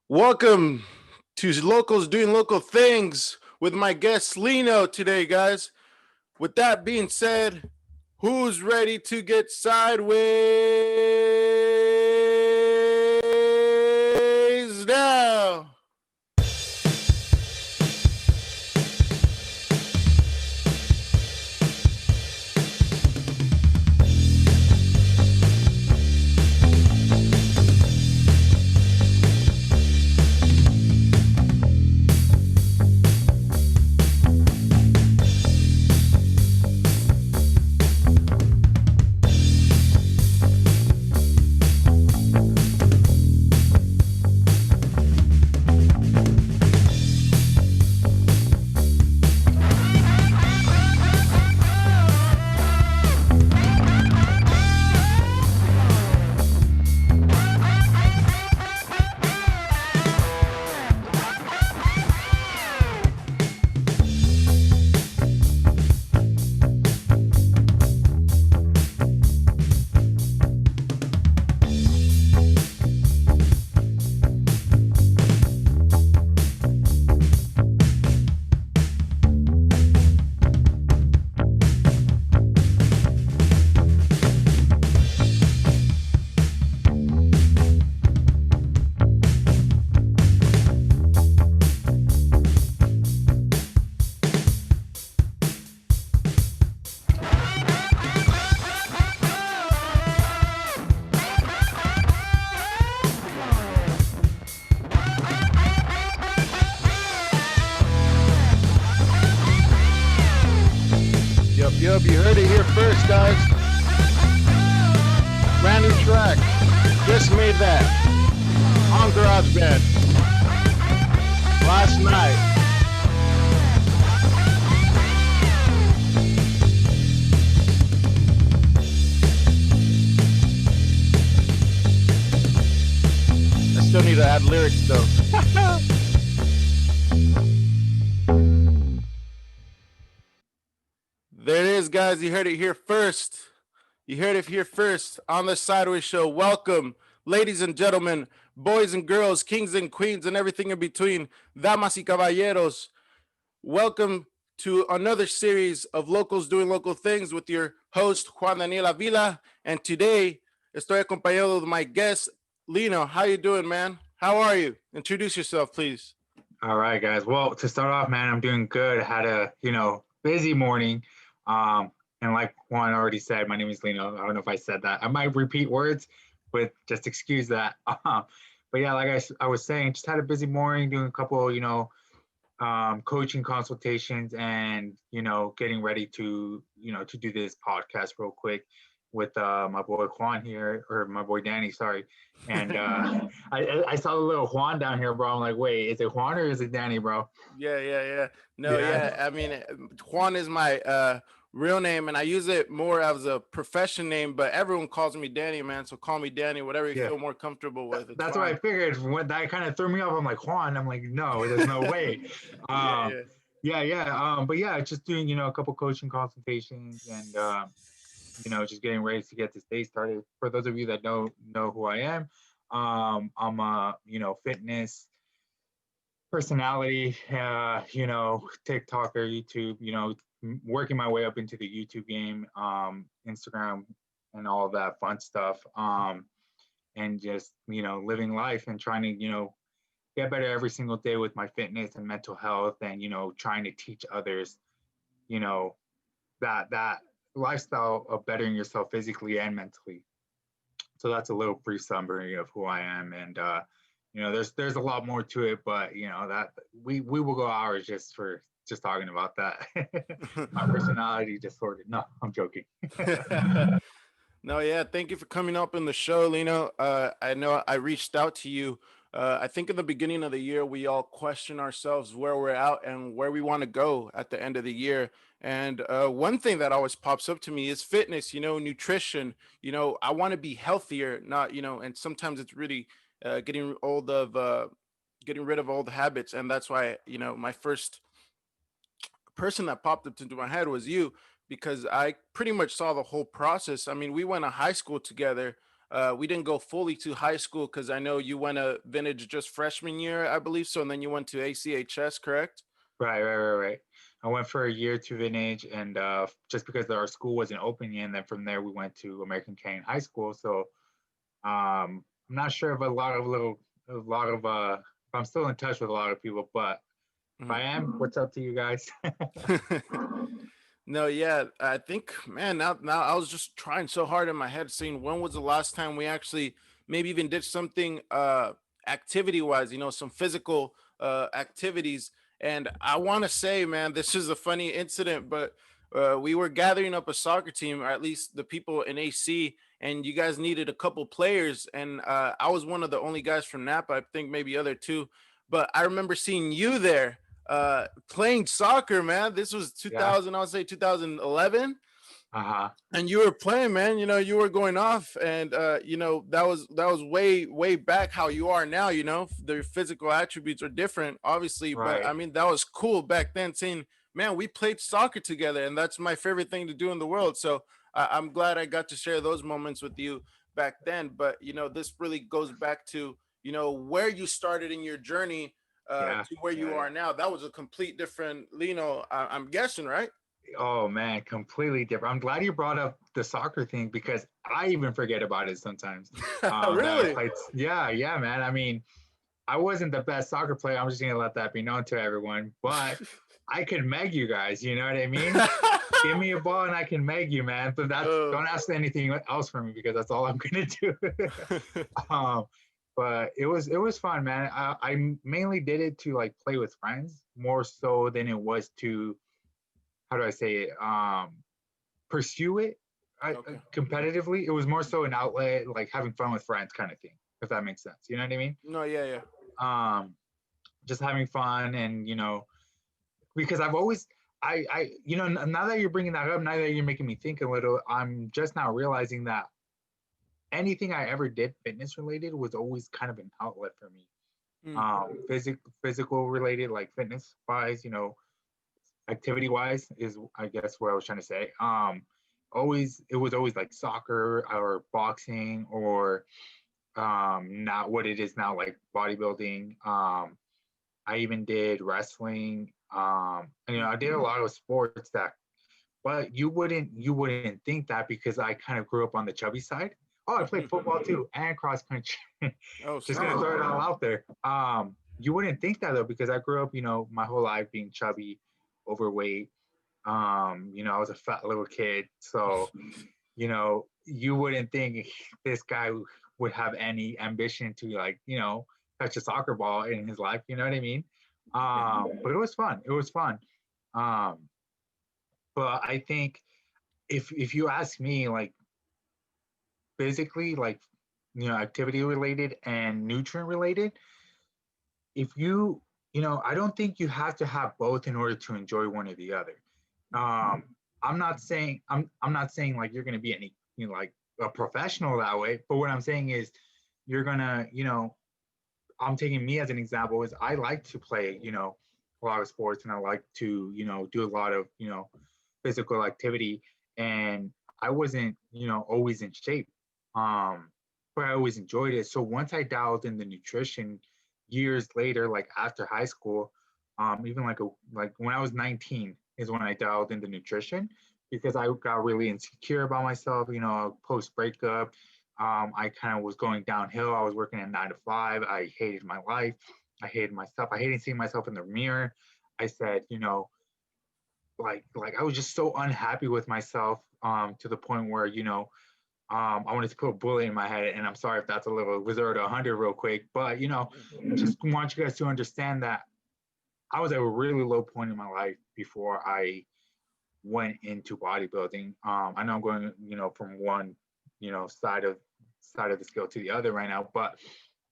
Welcome to Locals Doing Local Things with my guest Lino today, guys. With that being said, who's ready to get sideways now? Yup, you heard it here first, guys. Brand new track. Just made that on GarageBand last night. I still need to add lyrics though. There it is, guys. You heard it here first. You heard it here first on the Sidewayz Show. Welcome, ladies and gentlemen, boys and girls, kings and queens, and everything in between, damas y caballeros. Welcome to another series of Locals Doing Local Things with your host, Juan Daniel Avila. And today, estoy acompañado with my guest, Lino. How you doing, man? How are you? Introduce yourself, please. All right, guys. Well, to start off, man, I'm doing good. I had a, busy morning. And like Juan already said, my name is Lino. I don't know if I said that. I might repeat words, but just excuse that. But yeah, like I was saying, just had a busy morning doing a couple, coaching consultations and, getting ready to, to do this podcast real quick with my boy Juan here, or my boy Danny, sorry. And I saw the little Juan down here, bro. I'm like, wait, is it Juan or is it Danny, bro? Yeah. No, yeah. I mean, Juan is my real name, and I use it more as a profession name, but everyone calls me Danny, man. So call me Danny, whatever you feel more comfortable with. That's what I figured. When that kind of threw me off, I'm like, Juan. I'm like, no, there's no way. But yeah, just doing, a couple coaching consultations and, just getting ready to get this day started. For those of you that don't know who I am, I'm a, fitness personality, TikToker, YouTube, working my way up into the YouTube game, Instagram, and all of that fun stuff. And just, living life and trying to, get better every single day with my fitness and mental health and, trying to teach others, that lifestyle of bettering yourself physically and mentally. So that's a little brief summary of who I am. And, there's a lot more to it, but that we will go hours just talking about that. My personality disorder. No, I'm joking. No, yeah. Thank you for coming up in the show, Lino. I know I reached out to you. I think in the beginning of the year, we all question ourselves where we're at and where we want to go at the end of the year. And one thing that always pops up to me is fitness, nutrition. I want to be healthier, not, and sometimes it's really getting rid of old habits. And that's why, my first person that popped up into my head was you, because I pretty much saw the whole process. I mean, we went to high school together. we didn't go fully to high school because I know you went a vintage just freshman year, I believe so, and then you went to ACHS, correct? Right. I went for a year to Vintage, and just because our school wasn't open yet, and then from there we went to American Canyon High School. So I'm not sure if a lot of if I'm still in touch with a lot of people, but if I am, what's up to you guys? No, yeah, I think, man, now I was just trying so hard in my head, seeing when was the last time we actually maybe even did something activity wise, some physical activities. And I want to say, man, this is a funny incident, but we were gathering up a soccer team, or at least the people in AC, and you guys needed a couple players, and I was one of the only guys from Napa. I think maybe other two, but I remember seeing you there playing soccer, man. This was Yeah. 2000, I would say 2011, Uh-huh. and you were playing, man. You were going off, and that was way back how you are now. The physical attributes are different, obviously, but Right. I mean that was cool back then. Seeing, man, we played soccer together, and that's my favorite thing to do in the world. So I'm glad I got to share those moments with you back then. But this really goes back to where you started in your journey Yeah. to where you Yeah. are now. That was a complete different Lino, I'm guessing, right? Oh man, completely different. I'm glad you brought up the soccer thing because I even forget about it sometimes. That I Really? played. Yeah, man. I mean, I wasn't the best soccer player. I'm just gonna let that be known to everyone. But I could meg you guys. You know what I mean? Give me a ball and I can meg you, man. But that's Oh. don't ask anything else from me because that's all I'm gonna do. um, but it was fun, man. I mainly did it to like play with friends more so than it was to how do I say it? Pursue it Okay. competitively. It was more so an outlet, like having fun with friends, kind of thing. If that makes sense, you know what I mean? No, yeah, yeah. Um, just having fun, and because I've always, now that you're bringing that up, now that you're making me think a little, I'm just now realizing that anything I ever did fitness related was always kind of an outlet for me. Mm, Physical related, like fitness wise, activity wise is I guess what I was trying to say. Always it was always like soccer or boxing or not what it is now like bodybuilding. I even did wrestling. And, mm. I did a lot of sports that, but you wouldn't think that because I kind of grew up on the chubby side. Oh, I played football too and cross country. Oh, Just gonna snap. throw it all out there. You wouldn't think that though because I grew up, my whole life being chubby, overweight. I was a fat little kid, so you wouldn't think this guy would have any ambition to like, touch a soccer ball in his life. You know what I mean? But it was fun. It was fun. Um, but I think if you ask me, like physically, like activity related and nutrient related, if I don't think you have to have both in order to enjoy one or the other. Um, I'm not saying like you're gonna be any like a professional that way, but what I'm saying is you're gonna I'm taking me as an example is I like to play a lot of sports and I like to do a lot of physical activity, and I wasn't always in shape, um, but I always enjoyed it. So once I dialed in the nutrition years later, like after high school, even like when I was 19 is when I dialed into nutrition because I got really insecure about myself, post breakup. I kind of was going downhill. I was working at 9 to 5. I hated my life. I hated myself. I hated seeing myself in the mirror. I said, like I was just so unhappy with myself to the point where I wanted to put a bullet in my head, and I'm sorry if that's a little 0 to 100 real quick, but just want you guys to understand that I was at a really low point in my life before I went into bodybuilding. I know I'm going from one side of the scale to the other right now, but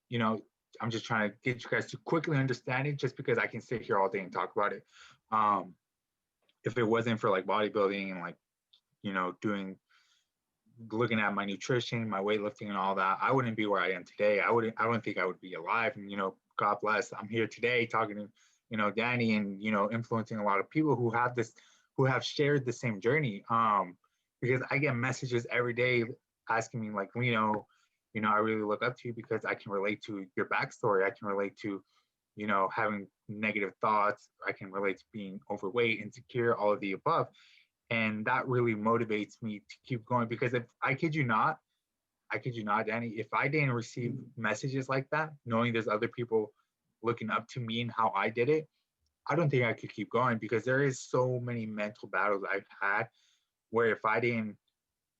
you know I'm just trying to get you guys to quickly understand it, just because I can sit here all day and talk about it. Um, if it wasn't for like bodybuilding and like doing looking at my nutrition, my weightlifting and all that, I wouldn't be where I am today. I don't think I would be alive. And God bless, I'm here today talking to Danny, and influencing a lot of people who have shared the same journey. Because I get messages every day asking me like, I really look up to you because I can relate to your backstory. I can relate to, having negative thoughts. I can relate to being overweight, insecure, all of the above. And that really motivates me to keep going because if I kid you not, Danny, if I didn't receive messages like that, knowing there's other people looking up to me and how I did it, I don't think I could keep going because there is so many mental battles I've had where if I didn't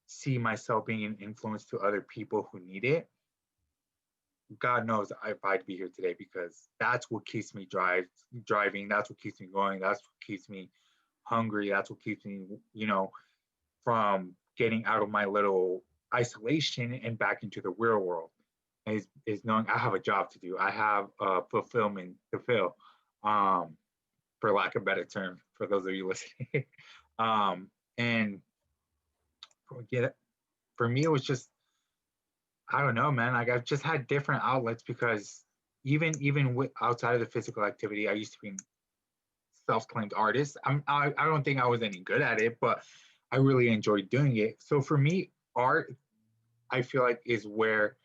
see myself being an influence to other people who need it, God knows if I'd be here today because that's what keeps me driving. That's what keeps me going. That's what keeps me hungry. That's what keeps me, from getting out of my little isolation and back into the real world. Is knowing I have a job to do. I have fulfillment to fill, for lack of a better term, for those of you listening. And yeah, for me, it was just I don't know, man. Like I've just had different outlets because even with outside of the physical activity, I used to be a self-claimed artist. I don't think I was any good at it, but I really enjoyed doing it. So for me, art, I feel like is where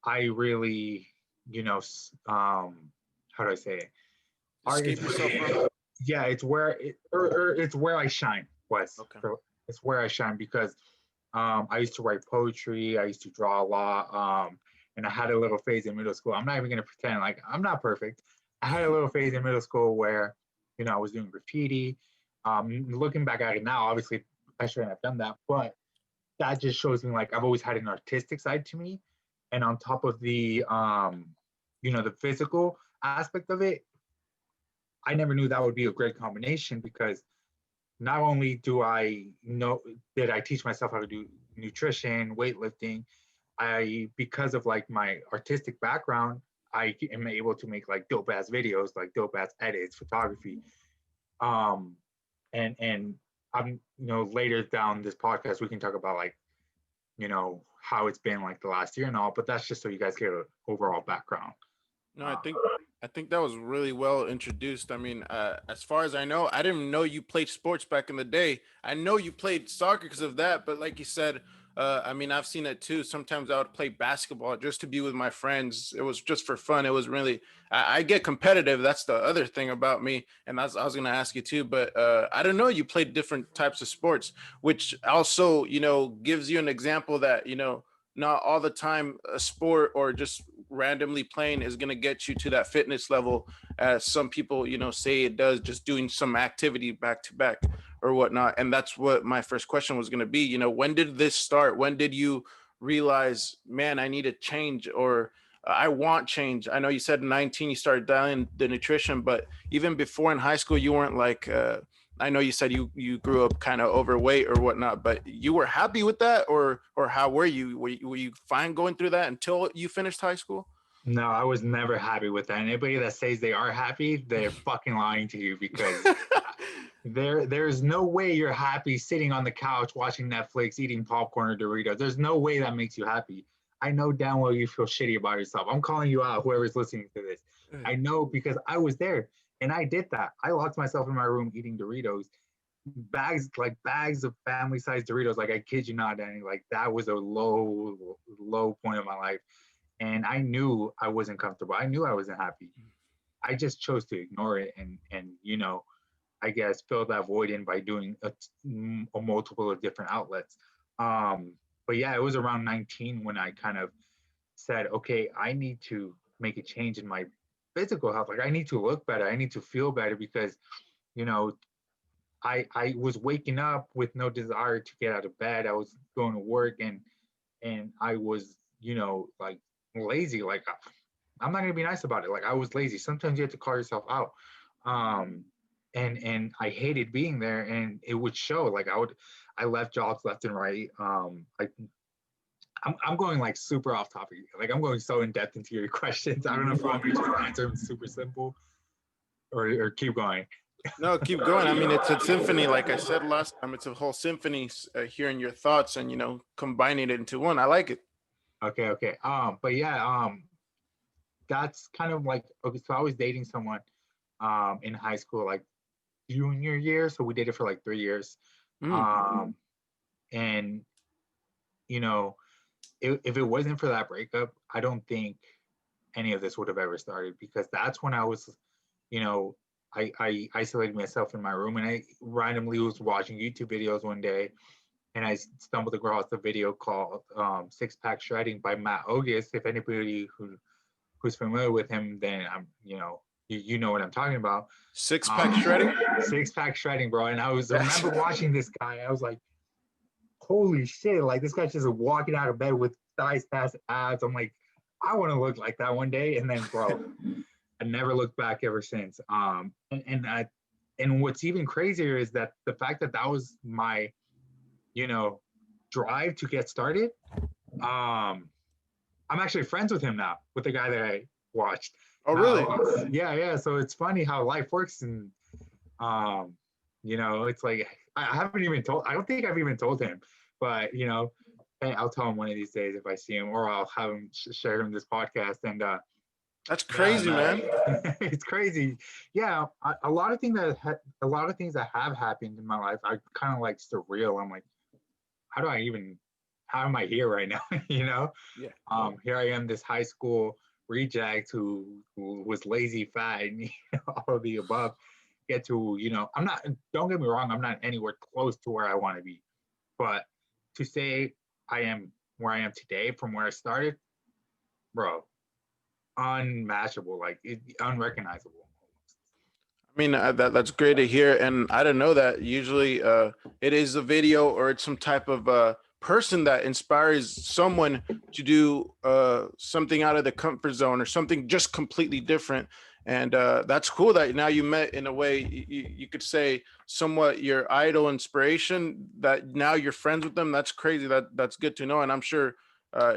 I really, how do I say it? Art is Escape yourself from. yeah, it's where or it's where I shine. Okay. It's where I shine because I used to write poetry. I used to draw a lot. And I had a little phase in middle school. I'm not even gonna pretend like I'm not perfect. I had a little phase in middle school where, I was doing graffiti. Looking back at it now, obviously I shouldn't have done that, but that just shows me like I've always had an artistic side to me. And on top of the physical aspect of it, I never knew that would be a great combination because not only did I teach myself how to do nutrition, weightlifting, because of like my artistic background, I am able to make like dope ass videos, like dope ass edits, photography. Um, and I'm, later down this podcast, we can talk about like, how it's been like the last year and all, but that's just so you guys get an overall background. No, I think that was really well introduced. I mean, as far as I know, I didn't know you played sports back in the day. I know you played soccer because of that, but like you said, I mean, I've seen it too. Sometimes I would play basketball just to be with my friends. It was just for fun. It was really, I get competitive. That's the other thing about me, and that's I was gonna ask you too. But I don't know you played different types of sports, which also gives you an example that not all the time a sport or just randomly playing is going to get you to that fitness level as some people say it does, just doing some activity back to back or whatnot. And that's what my first question was going to be. When did this start? When did you realize, man, I need to change, or I want change? I know you said 19 you started dialing the nutrition, but even before in high school you weren't like I know you said you grew up kind of overweight or whatnot, but you were happy with that, or how were you? Were you fine going through that until you finished high school? No, I was never happy with that. Anybody that says they are happy, they're fucking lying to you because there's no way you're happy sitting on the couch watching Netflix, eating popcorn or Doritos. There's no way that makes you happy. I know damn well you feel shitty about yourself. I'm calling you out, whoever's listening to this. I know because I was there and I did that. I locked myself in my room eating Doritos, bags of family sized Doritos. Like I kid you not, Danny. Like that was a low point of my life. And I knew I wasn't comfortable. I knew I wasn't happy. I just chose to ignore it and I guess fill that void in by doing a multiple of different outlets. But yeah, it was around 19 when I kind of said, okay, I need to make a change in my physical health. Like I need to look better. I need to feel better because, you know, I was waking up with no desire to get out of bed. I was going to work and I was, like lazy. Like I'm not gonna be nice about it. Like I was lazy. Sometimes you have to call yourself out. Um, and I hated being there, and it would show. Like I left jobs left and right. I'm going like super off topic. Like I'm going so in depth into your questions. I don't know if you want me to just answer them super simple or keep going. No, keep going. I mean, it's a symphony. Like I said last time, it's a whole symphony. Hearing your thoughts and combining it into one. I like it. Okay. But yeah, that's kind of like okay. So I was dating someone, in high school, like junior year. So we dated for like 3 years. Mm. And you know, if it wasn't for that breakup, I don't think any of this would have ever started, because that's when I was, you know, I isolated myself in my room, and I randomly was watching YouTube videos one day, and I stumbled across a video called Six Pack Shredding by Matt Ogus. If anybody who's familiar with him, then you know what I'm talking about. Six pack shredding. Six Pack Shredding, bro. And remember watching this guy. I was like, holy shit! Like, this guy's just walking out of bed with thighs past abs. I'm like, I want to look like that one day. And then, bro, I never looked back ever since. And what's even crazier is that the fact that that was my, drive to get started. I'm actually friends with him now, with the guy that I watched. Oh, really? Yeah. So it's funny how life works, and it's like I don't think I've even told him, but hey, I'll tell him one of these days if I see him, or I'll have him share him this podcast. And that's crazy, man. It's crazy. Yeah, a lot of things that have happened in my life, I kind of like surreal. I'm like, how am I here right now? Yeah. Here I am, this high school reject who was lazy, fat, and all of the above. Get to, I'm not. Don't get me wrong, I'm not anywhere close to where I want to be, but to say I am where I am today from where I started, bro, unmatchable, like unrecognizable. I mean, that's great to hear, and I didn't know that. Usually, it is a video or it's some type of person that inspires someone to do something out of the comfort zone or something just completely different. And that's cool that now you met, in a way, you could say, somewhat your idol inspiration. That now you're friends with them. That's crazy. That's good to know, and I'm sure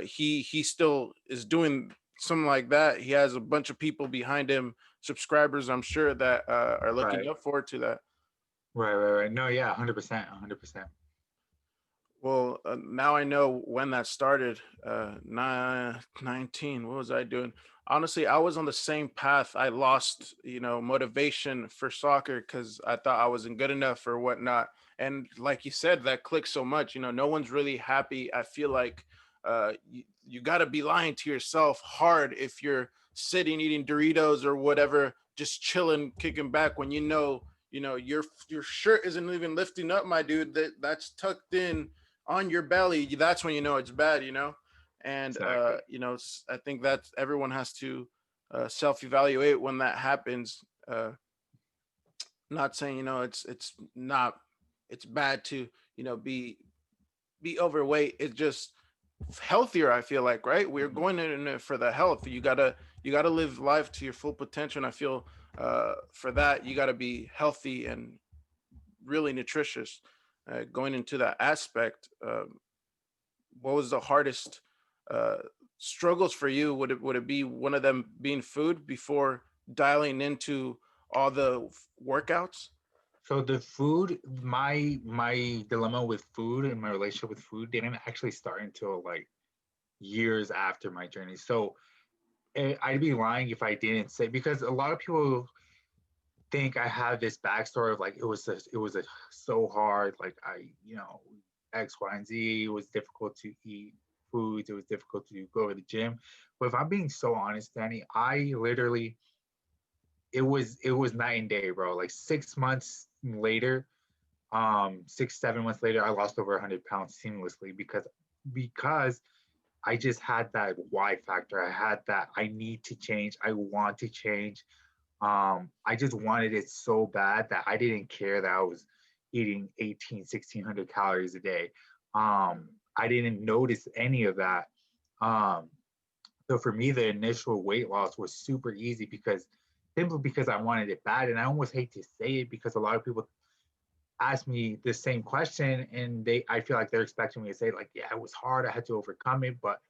he still is doing something like that. He has a bunch of people behind him, subscribers, I'm sure, that are looking Right. up forward to that. Right. No, yeah, 100%, 100%. Well, now I know when that started. 19. What was I doing? Honestly, I was on the same path. I lost, motivation for soccer because I thought I wasn't good enough or whatnot. And like you said, that clicked so much. No one's really happy. I feel like you got to be lying to yourself hard if you're sitting eating Doritos or whatever, just chilling, kicking back when your shirt isn't even lifting up, my dude. That's tucked in on your belly. That's when it's bad. And Exactly. I think that everyone has to self-evaluate when that happens. Not saying it's not, it's bad to be overweight. It's just healthier, I feel like, right? We're going in it for the health. You gotta live life to your full potential, and I feel for that you got to be healthy and really nutritious. Going into that aspect, what was the hardest uh, struggles for you? Would it be one of them being food before dialing into all the workouts? So the food, my dilemma with food and my relationship with food didn't actually start until like years after my journey. So I'd be lying if I didn't say, because a lot of people think I have this backstory of like it was so hard, like X, Y, and Z. It was difficult to eat foods. It was difficult to go to the gym. But if I'm being so honest, Danny, I literally, it was night and day, bro. Like 6 months later, 6 7 months later, I lost over 100 pounds seamlessly, because I just had that why factor. I had that I need to change. I want to change. I just wanted it so bad that I didn't care that I was eating 1,600 calories a day. I didn't notice any of that. Um, so for me, the initial weight loss was super easy, because simply because I wanted it bad. And I almost hate to say it, because a lot of people ask me the same question, and I feel like they're expecting me to say like, yeah, it was hard. I had to overcome it. But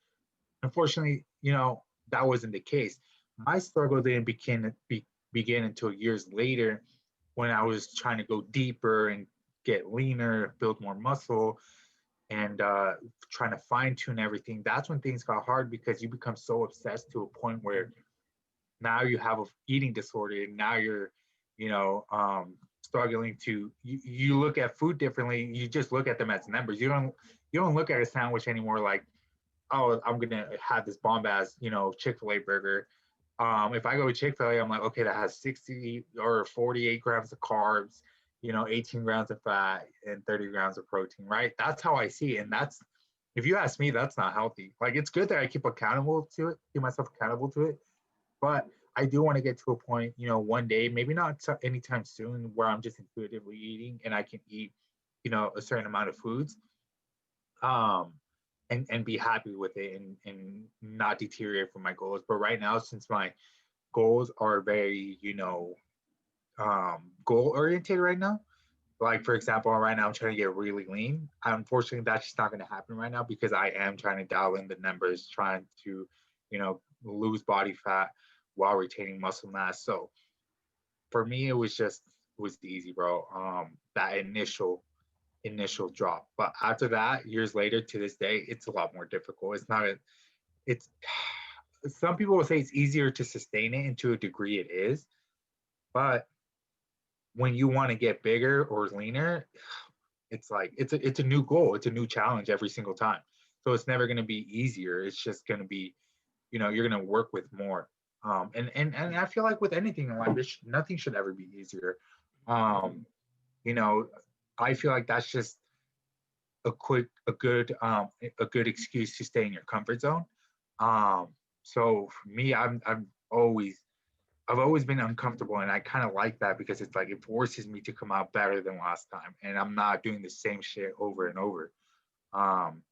unfortunately, that wasn't the case. My struggle didn't begin until years later, when I was trying to go deeper and get leaner, build more muscle, and trying to fine tune everything. That's when things got hard, because you become so obsessed to a point where now you have a eating disorder, and now you're, struggling to, you look at food differently. You just look at them as numbers. You don't look at a sandwich anymore like, oh, I'm gonna have this bomb ass, Chick-fil-A burger. If I go to Chick-fil-A, I'm like, okay, that has 60 or 48 grams of carbs, 18 grams of fat and 30 grams of protein, right? That's how I see it. And that's, if you ask me, that's not healthy. Like, it's good that I keep myself accountable to it. But I do want to get to a point, one day, maybe not anytime soon, where I'm just intuitively eating and I can eat, a certain amount of foods, um, and be happy with it and not deteriorate from my goals. But right now, since my goals are very, goal oriented right now, like for example, right now I'm trying to get really lean. Unfortunately, that's just not going to happen right now because I am trying to dial in the numbers, trying to, lose body fat while retaining muscle mass. So for me, it was easy, bro. That initial drop, but after that, years later to this day, it's a lot more difficult. It's some people will say it's easier to sustain it, and to a degree, it is. But when you want to get bigger or leaner, it's like it's a new goal, it's a new challenge every single time. So it's never going to be easier. It's just going to be, you're going to work with more. And I feel like with anything in life, nothing should ever be easier. Um, you know, I feel like that's just a good excuse to stay in your comfort zone. Um, so for me, I've always been uncomfortable, and I kind of like that because it's like it forces me to come out better than last time, and I'm not doing the same shit over and over. Um,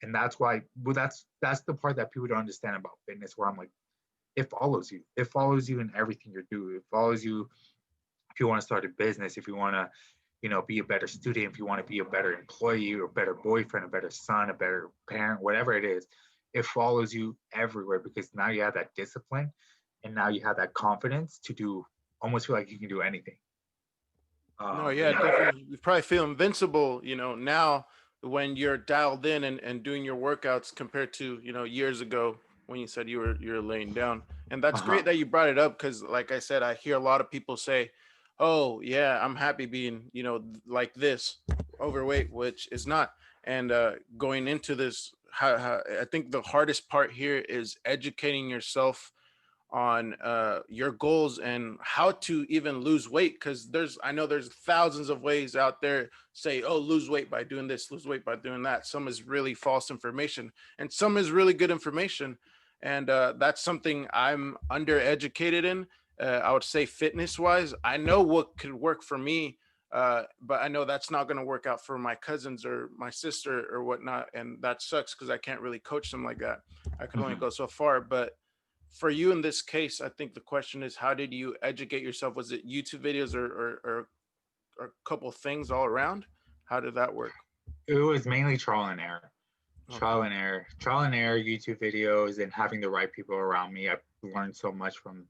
and that's why, well, that's the part that people don't understand about fitness, where I'm like, it follows you. It follows you in everything you do. It follows you if you want to start a business, if you want to, be a better student, if you want to be a better employee, or a better boyfriend, a better son, a better parent, whatever it is, it follows you everywhere because now you have that discipline, and now you have that confidence to do, almost feel like you can do anything. No, And yeah, definitely. You probably feel invincible, now when you're dialed in and doing your workouts compared to, years ago when you said you're laying down. And that's uh-huh. great that you brought it up because, like I said, I hear a lot of people say, "Oh, yeah, I'm happy being, like this, overweight," which is not. And going into this, how I think the hardest part here is educating yourself on your goals and how to even lose weight, because I know there's thousands of ways out there say, oh, lose weight by doing this, lose weight by doing that. Some is really false information and some is really good information, and that's something I'm undereducated in. I would say fitness wise, I know what could work for me, but I know that's not going to work out for my cousins or my sister or whatnot, and that sucks because I can't really coach them like that. I could only Mhm. go so far. But for you in this case, I think the question is, how did you educate yourself? Was it YouTube videos or a couple things all around? How did that work? It was mainly trial and error, Okay. trial and error, YouTube videos, and having the right people around me. I've learned so much from,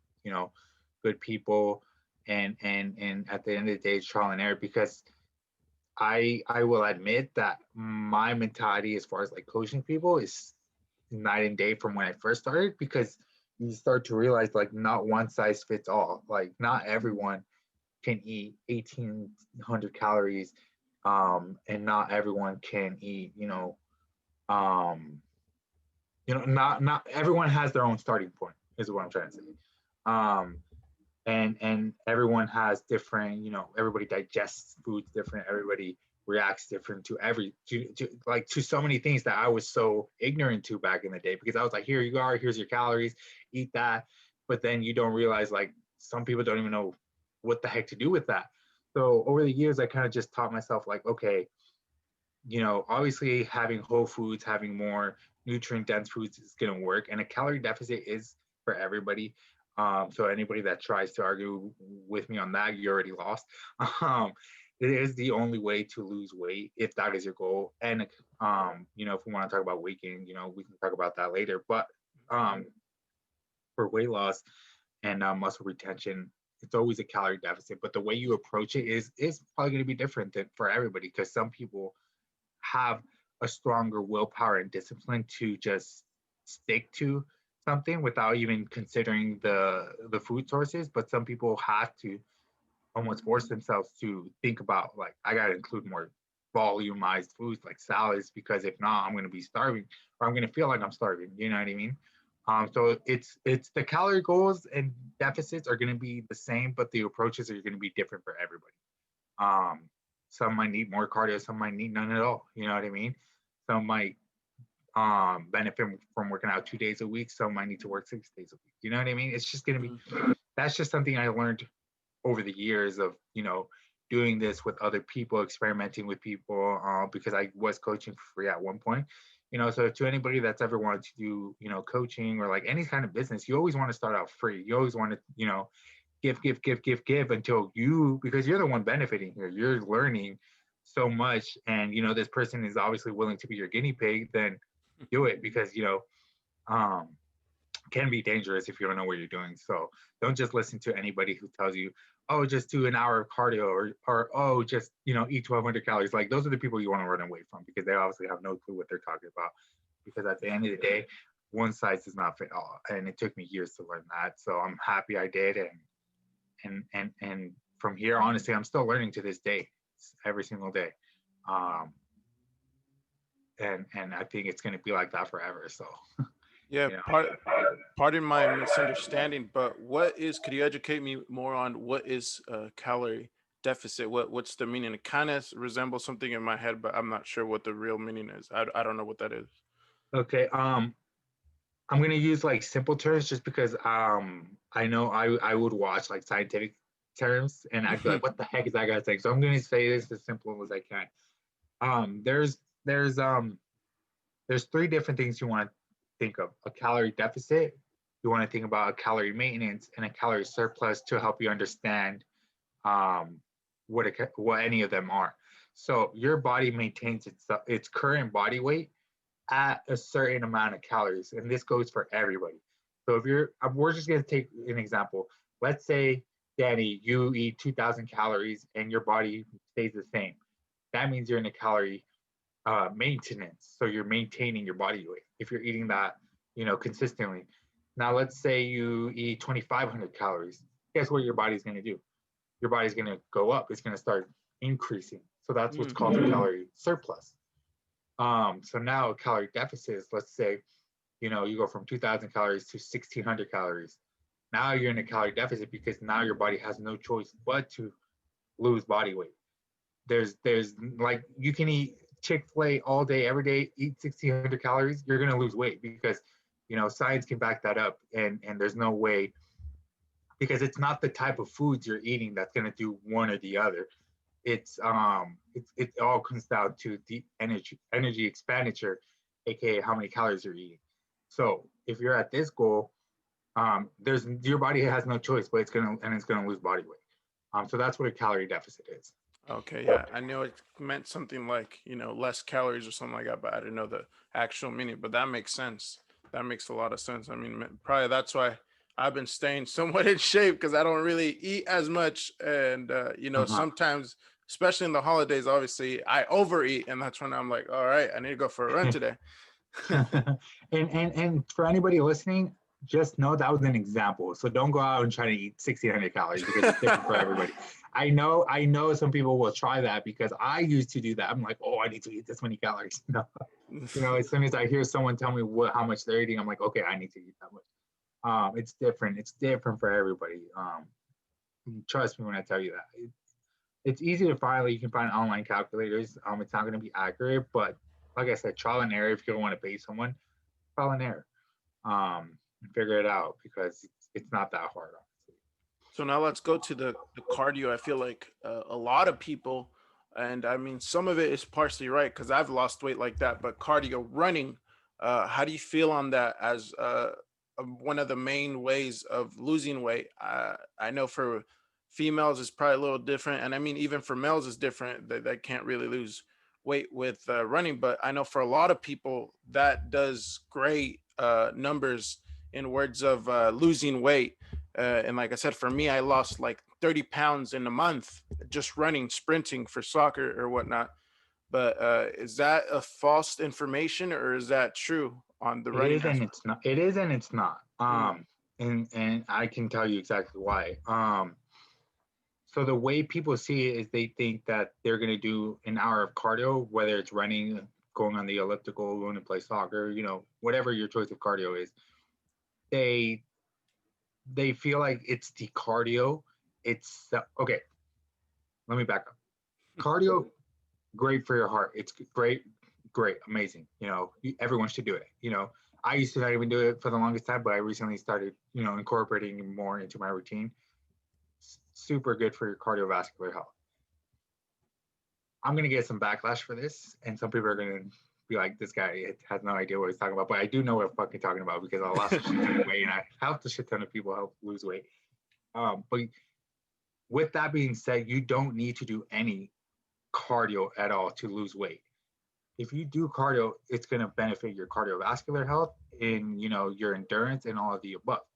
good people, and at the end of the day, it's trial and error because I will admit that my mentality as far as like coaching people is night and day from when I first started, because you start to realize like not one size fits all. Like not everyone can eat 1,800 calories, and not everyone can eat, um, not everyone has their own starting point, is what I'm trying to say. Um, and everyone has different, everybody digests foods different, everybody reacts different to so many things that I was so ignorant to back in the day, because I was like, here you are, here's your calories, eat that. But then you don't realize like some people don't even know what the heck to do with that. So over the years I kind of just taught myself like, okay, obviously having whole foods, having more nutrient dense foods is going to work. And a calorie deficit is for everybody. So anybody that tries to argue with me on that, you already lost. Um, it is the only way to lose weight if that is your goal. And, if we want to talk about weight gain, we can talk about that later. But um, for weight loss and muscle retention, it's always a calorie deficit. But the way you approach it is probably going to be different than for everybody, because some people have a stronger willpower and discipline to just stick to something without even considering the food sources. But some people have to almost force themselves to think about like, I got to include more volumized foods like salads, because if not, I'm going to be starving, or I'm going to feel like I'm starving. You know what I mean? So it's the calorie goals and deficits are going to be the same, but the approaches are going to be different for everybody. Um, some might need more cardio, some might need none at all. You know what I mean? Some might benefit from working out 2 days a week. Some might need to work 6 days a week. You know what I mean? It's just going to be, that's just something I learned over the years of, doing this with other people, experimenting with people, because I was coaching for free at one point. So to anybody that's ever wanted to do, coaching or like any kind of business, you always want to start out free. You always want to, give until because you're the one benefiting here. You're learning so much, and this person is obviously willing to be your guinea pig. Then do it, because can be dangerous if you don't know what you're doing. So don't just listen to anybody who tells you, oh, just do an hour of cardio, or oh, just eat 1,200 calories. Like, those are the people you want to run away from, because they obviously have no clue what they're talking about. Because at the end of the day, one size does not fit all, and it took me years to learn that. So I'm happy I did, and from here, honestly, I'm still learning to this day, every single day. And I think it's going to be like that forever. So Yeah, pardon my misunderstanding, but could you educate me more on what is calorie deficit? What's the meaning? It kind of resembles something in my head, but I'm not sure what the real meaning is. I don't know what that is. Okay. I'm gonna use like simple terms, just because I know I would watch like scientific terms and I'd be like, what the heck is that guy saying? So I'm gonna say this as simple as I can. There's three different things you want to think of: a calorie deficit, you want to think about a calorie maintenance, and a calorie surplus, to help you understand what any of them are. So your body maintains its current body weight at a certain amount of calories, and this goes for everybody. So if we're just going to take an example. Let's say, Danny, you eat 2,000 calories and your body stays the same. That means you're in a calorie maintenance. So you're maintaining your body weight if you're eating that, consistently. Now, let's say you eat 2,500 calories. Guess what your body's going to do? Your body's going to go up. It's going to start increasing. So that's what's called a calorie surplus. So now a calorie deficit is, let's say, you go from 2,000 calories to 1,600 calories. Now you're in a calorie deficit, because now your body has no choice but to lose body weight. There's like, you can eat Chick-fil-A all day, every day, eat 1,600 calories, you're going to lose weight, because, science can back that up. And there's no way, because it's not the type of foods you're eating that's going to do one or the other. It all comes down to the energy expenditure, aka how many calories you're eating. So if you're at this goal, your body has no choice, but it's gonna lose body weight. So that's what a calorie deficit is. Okay, yeah, I know it meant something like, less calories or something like that, but I didn't know the actual meaning. But that makes sense. That makes a lot of sense. I mean, probably that's why I've been staying somewhat in shape, because I don't really eat as much. And, sometimes, especially in the holidays, obviously, I overeat. And that's when I'm like, all right, I need to go for a run today. and for anybody listening, just know that was an example. So don't go out and try to eat 1,600 calories, because it's different for everybody. I know some people will try that, because I used to do that. I'm like, oh, I need to eat this many calories. As soon as I hear someone tell me how much they're eating, I'm like, okay, I need to eat that much. It's different. It's different for everybody. Trust me when I tell you that. It's easy to find. You can find online calculators. It's not going to be accurate, but like I said, trial and error. If you don't want to pay someone, trial and error, and figure it out, because it's not that hard. So now let's go to the cardio. I feel like a lot of people, and I mean, some of it is partially right, because I've lost weight like that, but cardio, running, how do you feel on that as one of the main ways of losing weight? I know for females it's probably a little different, and I mean, even for males it's different. They can't really lose weight with running, but I know for a lot of people that does great numbers in words of losing weight. And like I said, for me, I lost like 30 pounds in a month just running, sprinting for soccer or whatnot. But is that a false information, or is that true on the It running is and aspect? it's not. It is and it's not. And I can tell you exactly why. So the way people see it is they think that they're going to do an hour of cardio, whether it's running, going on the elliptical, going to play soccer, whatever your choice of cardio is. They they feel like it's the cardio. It's okay. Let me back up. Cardio, great for your heart. It's great, great, amazing. Everyone should do it. I used to not even do it for the longest time, but I recently started, incorporating more into my routine. Super good for your cardiovascular health. I'm gonna get some backlash for this, and some people are gonna be like, "This guy has no idea what he's talking about." But I do know what I'm fucking talking about because I lost a shit ton of weight, and I helped a shit ton of people help lose weight. But with that being said, you don't need to do any cardio at all to lose weight. If you do cardio, it's gonna benefit your cardiovascular health and your endurance and all of the above.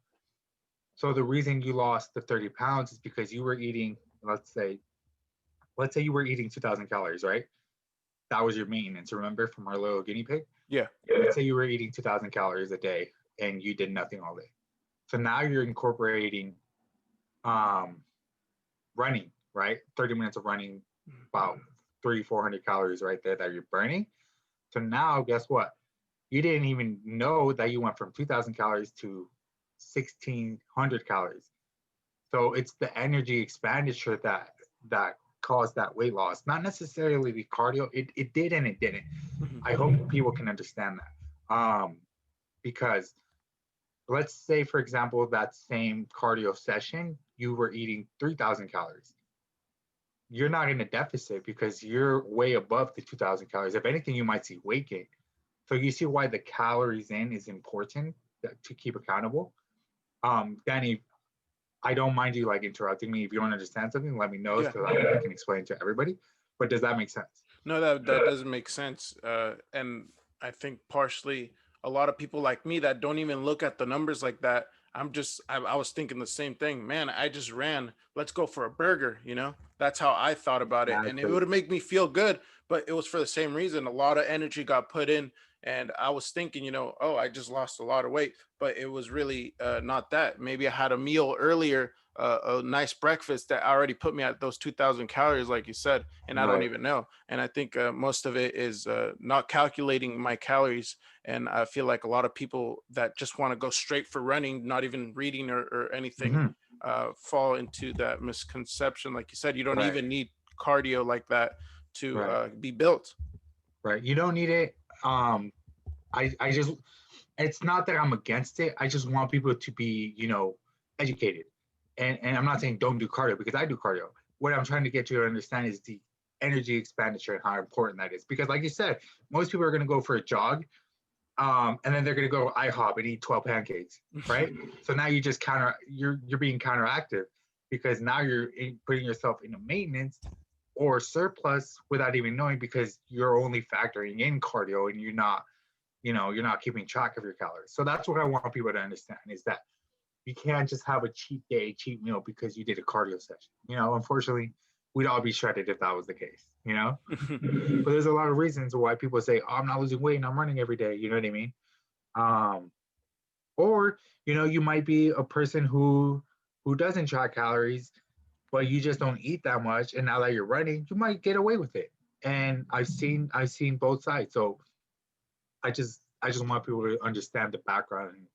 So the reason you lost the 30 pounds is because you were eating, let's say you were eating 2,000 calories, right? That was your maintenance, remember, from our little guinea pig? Yeah. Let's say you were eating 2,000 calories a day and you did nothing all day. So now you're incorporating running, right? 30 minutes of running, about 300-400 calories right there that you're burning. So now, guess what? You didn't even know that you went from 2,000 calories to 1,600 calories. So it's the energy expenditure that caused that weight loss, not necessarily the cardio. It did and it didn't. I hope people can understand that. Because let's say, for example, that same cardio session, you were eating 3,000 calories. You're not in a deficit because you're way above the 2,000 calories. If anything, you might see weight gain. So you see why the calories in is important to keep accountable. Danny, I don't mind you interrupting me. If you don't understand something, let me know so I can explain to everybody. But does that make sense? No, that doesn't make sense. And I think partially a lot of people like me that don't even look at the numbers like that. I was thinking the same thing. Man, I just ran. Let's go for a burger. That's how I thought about it. And it would make me feel good, but it was for the same reason. A lot of energy got put in. And I was thinking, oh, I just lost a lot of weight, but it was really not that. Maybe I had a meal earlier, a nice breakfast that already put me at those 2,000 calories, like you said, and I don't even know. And I think most of it is not calculating my calories. And I feel like a lot of people that just want to go straight for running, not even reading or anything, fall into that misconception. Like you said, you don't even need cardio like that to be built. Right. You don't need it. I just, it's not that I'm against it. I just want people to be, educated. And I'm not saying don't do cardio because I do cardio. What I'm trying to get you to understand is the energy expenditure and how important that is. Because like you said, most people are going to go for a jog, and then they're going to go to IHOP and eat 12 pancakes, right? So now you're being counteractive because now you're putting yourself in a maintenance or surplus without even knowing because you're only factoring in cardio and you're not keeping track of your calories. So that's what I want people to understand is that you can't just have a cheat day, cheat meal because you did a cardio session. Unfortunately, we'd all be shredded if that was the case, But there's a lot of reasons why people say, oh, I'm not losing weight and I'm running every day. You know what I mean? Or, you might be a person who doesn't track calories, but you just don't eat that much. And now that you're running, you might get away with it. And I've seen both sides. So I just want people to understand the background and,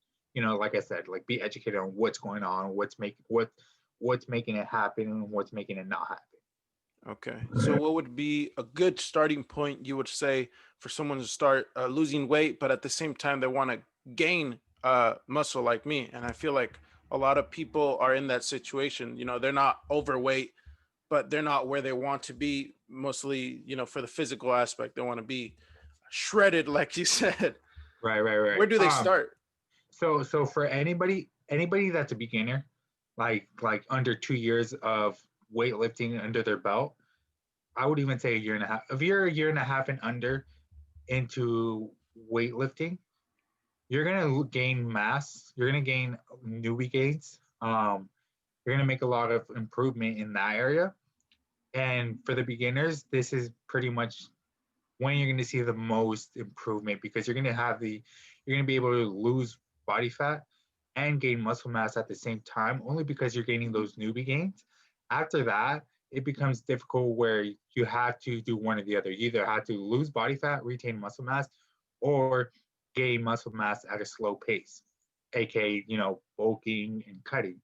like I said, be educated on what's going on, what's making it happen and what's making it not happen. Okay. So what would be a good starting point you would say for someone to start losing weight, but at the same time they want to gain muscle like me? And I feel like a lot of people are in that situation. They're not overweight, but they're not where they want to be. Mostly, for the physical aspect, they want to be shredded, like you said. Right. Where do they start? So for anybody that's a beginner, like under 2 years of weightlifting under their belt, I would even say a year and a half. If you're a year and a half and under into weightlifting, you're gonna gain mass. You're gonna gain newbie gains. You're gonna make a lot of improvement in that area. And for the beginners, this is pretty much when you're gonna see the most improvement because you're gonna be able to lose body fat and gain muscle mass at the same time, only because you're gaining those newbie gains. After that, it becomes difficult where you have to do one or the other. You either have to lose body fat, retain muscle mass, or gain muscle mass at a slow pace, aka bulking and cutting.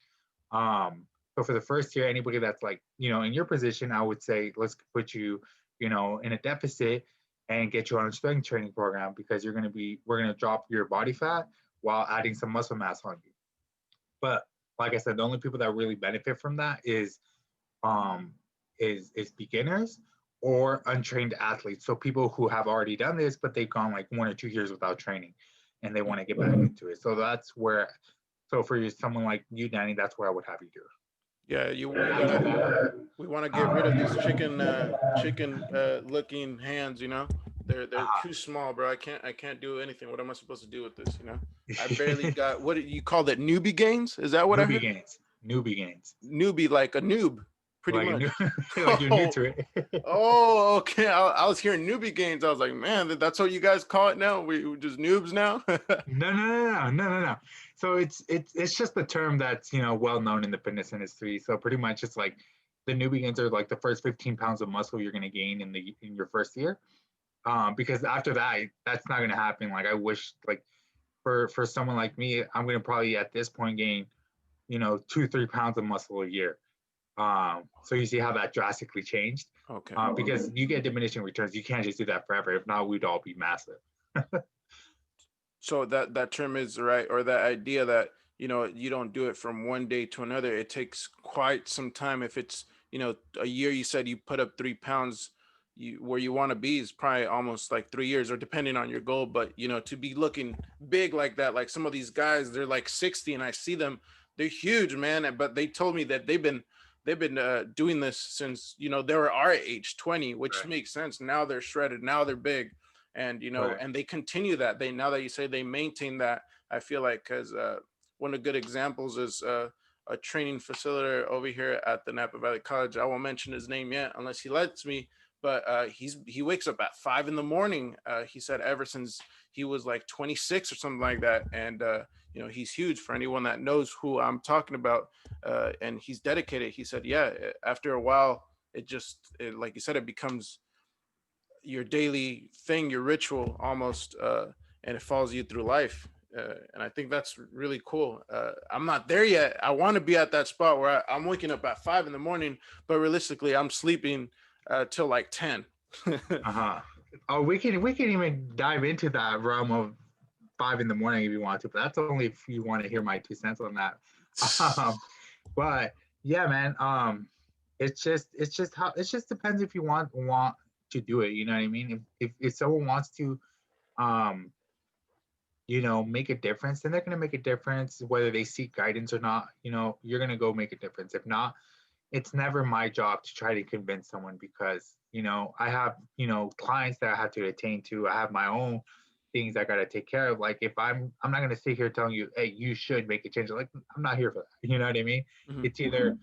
So for the first year, anybody that's like in your position, I would say let's put you in a deficit and get you on a strength training program because we're gonna drop your body fat while adding some muscle mass on you. But like I said, the only people that really benefit from that um, is beginners or untrained athletes. So people who have already done this, but they've gone like 1 or 2 years without training, and they want to get back into it. So that's where. So for you, someone like you, Danny, that's where I would have you do. Yeah, we want to get rid of these chicken looking hands, you know. They're too small, bro. I can't do anything. What am I supposed to do with this, you know? I barely got what you call that, newbie gains? Is that what I Newbie heard? gains. Newbie gains. Newbie, like a noob, pretty Like much. like you're new to it. Oh, okay. I was hearing newbie gains. I was like, man, that's what you guys call it now? We just noobs now? No. So it's just the term that's well known in the fitness industry. So pretty much it's like the newbie gains are like the first 15 pounds of muscle you're gonna gain in your first year. Because after that, that's not gonna happen. Like I wish like for someone like me, I'm gonna probably at this point gain 2-3 pounds of muscle a year. So you see how that drastically changed. Okay. Because you get diminishing returns. You can't just do that forever. If not, we'd all be massive. So that term is right, or that idea that you don't do it from one day to another. It takes quite some time. If it's a year, you said you put up 3 pounds, where you want to be is probably almost like 3 years, or depending on your goal. But to be looking big like that, like some of these guys, they're like 60, and I see them, they're huge, man. But they told me that they've been doing this since they were our age, 20, which Right. makes sense. Now they're shredded. Now they're big, and Right. and they continue that. Now that you say they maintain that, I feel like, because one of the good examples is a training facilitator over here at the Napa Valley College. I won't mention his name yet unless he lets me. But he wakes up at 5 a.m. He said ever since he was like 26 or something like that, and he's huge. For anyone that knows who I'm talking about, and he's dedicated. He said, yeah, after a while, like you said, it becomes your daily thing, your ritual almost, and it follows you through life. And I think that's really cool. I'm not there yet. I want to be at that spot where I'm waking up at 5 a.m, but realistically, I'm sleeping till like 10. Uh-huh. Oh, we can even dive into that realm of 5 in the morning if you want to, but that's only if you want to hear my 2 cents on that. Um, but yeah, man. It just depends if you want to do it. You know what I mean? If someone wants to, um, make a difference, then they're gonna make a difference whether they seek guidance or not. You're gonna go make a difference. If not, it's never my job to try to convince someone because I have clients that I have to attain to. I have my own things I got to take care of. Like if I'm not going to sit here telling you, hey, you should make a change. Like I'm not here for that. You know what I mean? Mhm. It's either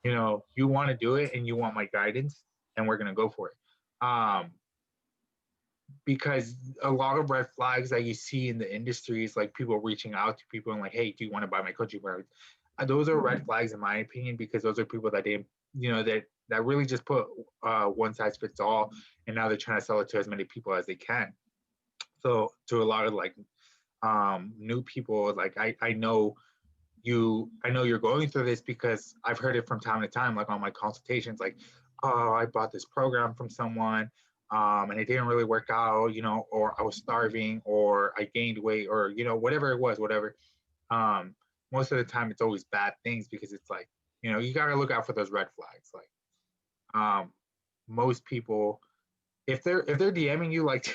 you want to do it and you want my guidance and we're going to go for it. Because a lot of red flags that you see in the industry is like people reaching out to people and like, hey, do you want to buy my coaching program? Those are red flags in my opinion because those are people that they that really just put one size fits all, and now they're trying to sell it to as many people as they can. So to a lot of like new people, like I know you're going through this because I've heard it from time to time, like on my consultations, like, oh, I bought this program from someone, and it didn't really work out, or I was starving, or I gained weight, or whatever it was, whatever. Um, Most of the time, it's always bad things because it's like, you gotta look out for those red flags. Like, most people, if they're DMing you like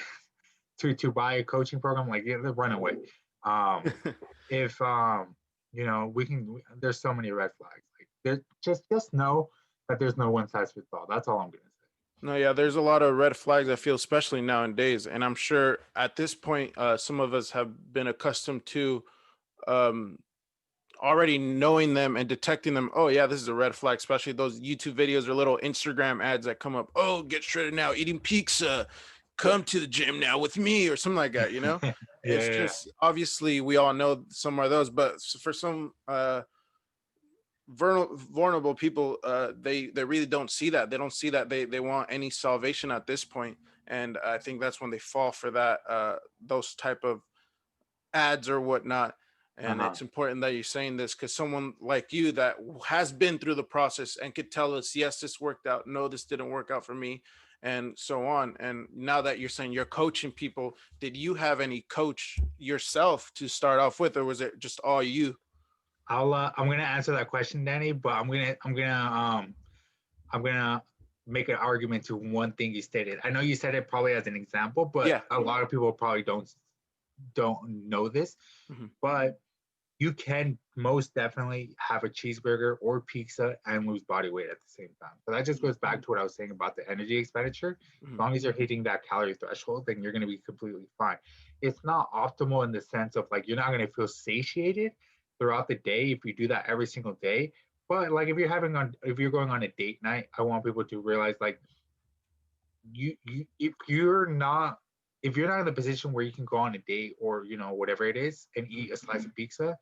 to buy a coaching program, like yeah, they run away. Um, if there's so many red flags. Like there, just know that there's no one size fits all. That's all I'm gonna say. No, yeah, there's a lot of red flags, I feel, especially nowadays. And I'm sure at this point, some of us have been accustomed to um, already knowing them and detecting them. Oh yeah, this is a red flag, especially those YouTube videos or little Instagram ads that come up. Oh, get shredded now, eating pizza, come to the gym now with me, or something like that, Yeah, It's yeah, just, obviously we all know some are those, but for some vulnerable people, they really don't see that. They don't see that they want any salvation at this point, and I think that's when they fall for that, those type of ads or whatnot. And Uh-huh. it's important that you're saying this, because someone like you that has been through the process and could tell us, yes, this worked out, no, this didn't work out for me, and so on. And now that you're saying you're coaching people, did you have any coach yourself to start off with, or was it just all you? I'm gonna answer that question, Danny, but I'm gonna make an argument to one thing you stated. I know you said it probably as an example, but Yeah. a lot of people probably don't know this. Mhm. But you can most definitely have a cheeseburger or pizza and lose body weight at the same time. So that just goes back to what I was saying about the energy expenditure. As Mhm. long as you're hitting that calorie threshold, then you're going to be completely fine. It's not optimal in the sense of like you're not going to feel satiated throughout the day if you do that every single day. But like if you're going on a date night, I want people to realize like you if you're not in the position where you can go on a date or whatever it is and eat a slice of pizza,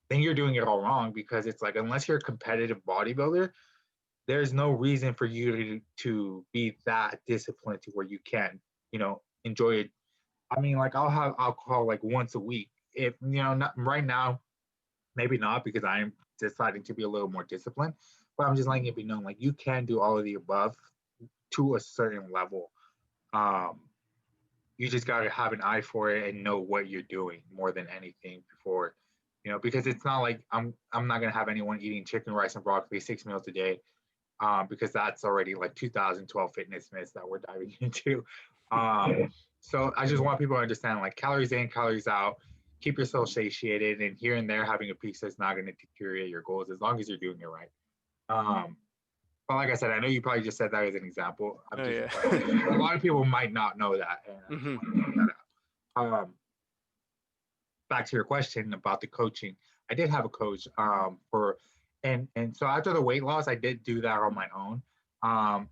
then you're doing it all wrong because it's like unless you're a competitive bodybuilder, there's no reason for you to be that disciplined to where you can, enjoy it. I mean, like I'll have alcohol like once a week. If not right now, maybe not because I'm deciding to be a little more disciplined, but I'm just letting it be known like you can do all of the above to a certain level. Um, you just got to have an eye for it and know what you're doing more than anything before because it's not like I'm not going to have anyone eating chicken rice and broccoli 6 meals a day, because that's already like 2012 fitness myths that we're diving into. So I just want people to understand like calories in, calories out, keep yourself satiated, and here and there having a pizza is not going to deteriorate your goals as long as you're doing it right. um, but like I said, I know you probably just said that as an example. I'm Oh just yeah. a lot of people might not know that, and I just Hmm. want to point that out. Back to your question about the coaching, I did have a coach for, and so after the weight loss, I did do that on my own.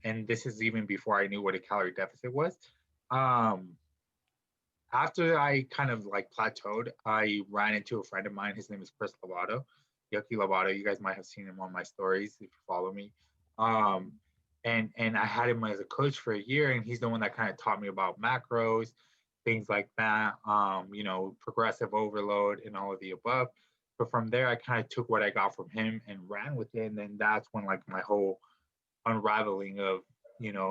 And this is even before I knew what a calorie deficit was. Um, After I kind of like plateaued, I ran into a friend of mine. His name is Chris Lovato, Yucky Lovato. You guys might have seen him on my stories if you follow me. Um, and I had him as a coach for a year, and he's the one that kind of taught me about macros, things like that. Progressive overload and all of the above. But from there, I kind of took what I got from him and ran with it, and then that's when like my whole unraveling of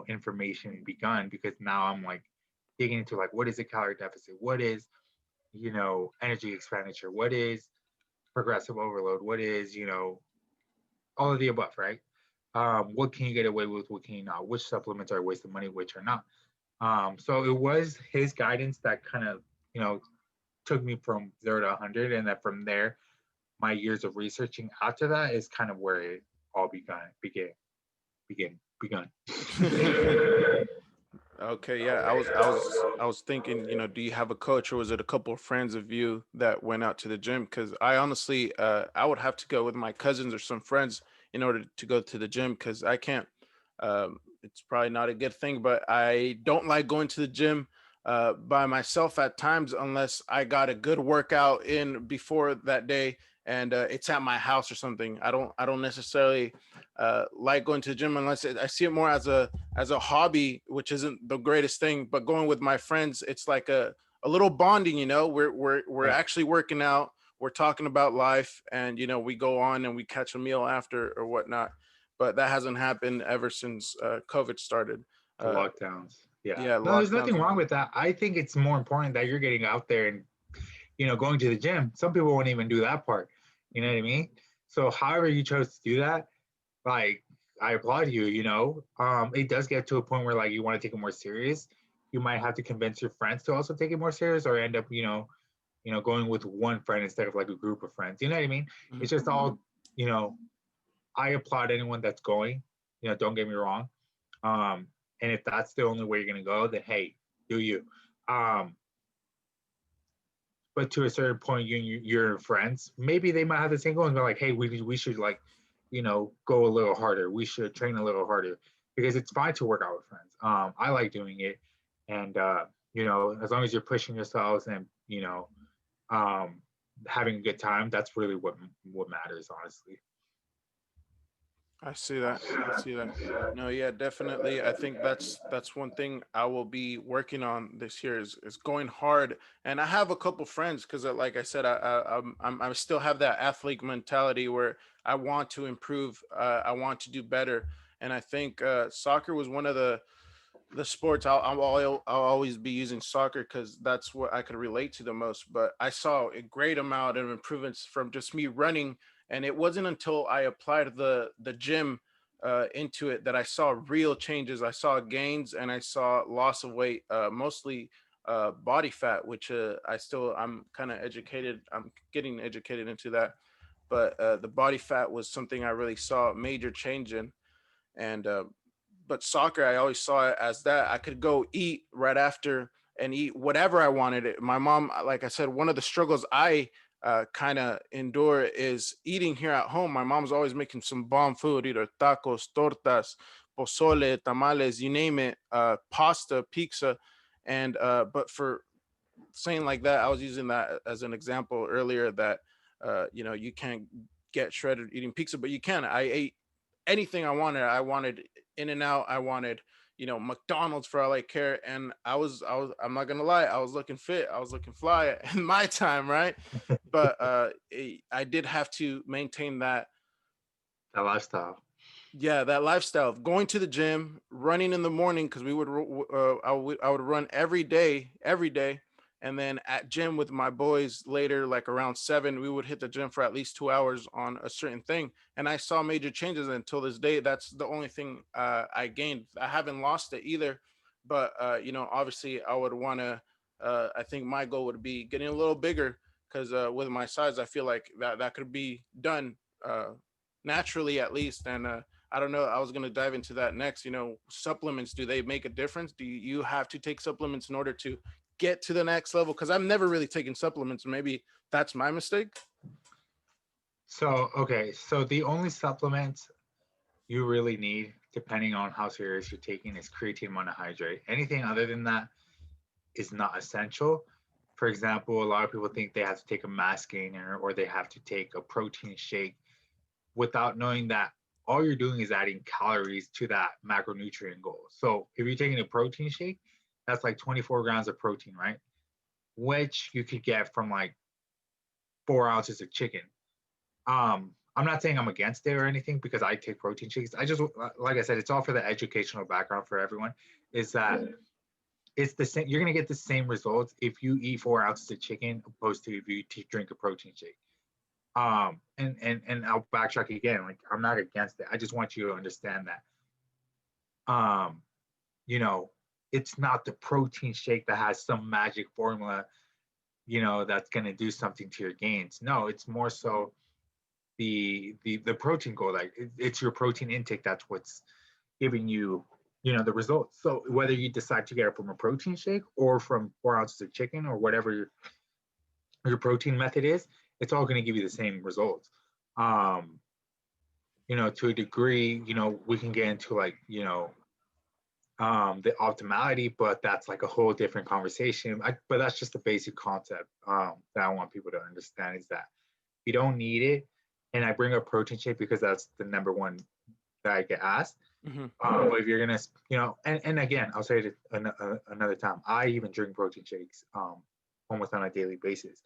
information begun because now I'm like digging into like what is a calorie deficit, what is energy expenditure, what is progressive overload, what is all of the above, right? What can you get away with, what can you not, which supplements are a waste of money, which are not. So it was his guidance that kind of took me from 0 to 100, and then from there my years of researching after that is kind of where it all begun. Okay, yeah, I was thinking, do you have a coach, or was it a couple of friends of you that went out to the gym? Because I honestly, I would have to go with my cousins or some friends in order to go to the gym, because I can't. It's probably not a good thing, but I don't like going to the gym by myself at times unless I got a good workout in before that day, and it's at my house or something. I don't necessarily like going to the gym unless I see it more as a hobby, which isn't the greatest thing. But going with my friends, it's like a little bonding. We're Yeah. actually working out. We're talking about life, and we go on and we catch a meal after or whatnot. But that hasn't happened ever since COVID started. The Uh, lockdowns. Yeah. yeah, No, there's lockdowns. nothing wrong with that. I think it's more important that you're getting out there and, going to the gym. Some people won't even do that part. You know what I mean? So however you chose to do that, like I applaud you, it does get to a point where like you want to take it more serious. You might have to convince your friends to also take it more serious or end up, going with one friend instead of like a group of friends. You know what I mean? Mhm. It's just all, you know, I applaud anyone that's going, don't get me wrong. Um, and if that's the only way you're gonna go, then hey, do you. Um, but to a certain point, you're friends. Maybe they might have the same goals, but like, hey, we should like, go a little harder. We should train a little harder because it's fine to work out with friends. I like doing it, and as long as you're pushing yourselves and um, having a good time, that's really what matters, honestly. I see that. I see that. No, yeah, definitely. I think that's one thing I will be working on this year is going hard. And I have a couple friends because, like I said, I still have that athlete mentality where I want to improve. I want to do better. And I think soccer was one of the sports I'll always be using soccer because that's what I could relate to the most. But I saw a great amount of improvements from just me running, and it wasn't until I applied the gym into it that I saw real changes. I saw gains and I saw loss of weight, mostly body fat, which I'm kind of educated. I'm getting educated into that, but the body fat was something I really saw a major change in, and but soccer I always saw it as that I could go eat right after and eat whatever I wanted. It my mom, like I said, one of the struggles I kind of endure is eating here at home. My mom's always making some bomb food, either tacos, tortas, pozole, tamales, you name it, pasta, pizza. And but for saying like that, I was using that as an example earlier that you can't get shredded eating pizza, but you can. I ate anything I wanted. I wanted In and Out. I wanted McDonald's for all I care, and I'm not gonna lie, I was looking fit. I was looking fly in my time, right? But I did have to maintain that, That lifestyle. yeah, that lifestyle of going to the gym, running in the morning because I would run every day, and then at gym with my boys later, like around 7, we would hit the gym for at least 2 hours on a certain thing, and I saw major changes until this day. That's the only thing I gained. I haven't lost it either, but obviously I would want to. I think my goal would be getting a little bigger because with my size, I feel like that could be done naturally at least, and I don't know. I was going to dive into that next. Supplements, do they make a difference? Do you have to take supplements in order to get to the next level? Because I've never really taken supplements. Maybe that's my mistake. So, okay, so the only supplements you really need, depending on how serious you're taking, is creatine monohydrate. Anything other than that is not essential. For example, a lot of people think they have to take a mass gainer or they have to take a protein shake without knowing that all you're doing is adding calories to that macronutrient goal. So if you're taking a protein shake, that's like 24 grams of protein, right? Which you could get from like 4 ounces of chicken. I'm not saying I'm against it or anything because I take protein shakes. I just, like I said, it's all for the educational background for everyone. Is that it's the same. You're gonna get the same results if you eat 4 ounces of chicken opposed to if you drink a protein shake. And I'll backtrack again. Like I'm not against it. I just want you to understand that. You know, it's not the protein shake that has some magic formula, that's gonna do something to your gains. No, it's more so the protein goal. Like it's your protein intake that's what's giving you the results. So whether you decide to get it from a protein shake or from 4 ounces of chicken or whatever your protein method is, it's all going to give you the same results. um to a degree, we can get into like the optimality, but that's like a whole different conversation. But that's just the basic concept that I want people to understand is that you don't need it. And I bring up protein shake because that's the number one that I get asked. Hmm. But if you're gonna, and again, I'll say it another time. I even drink protein shakes almost on a daily basis.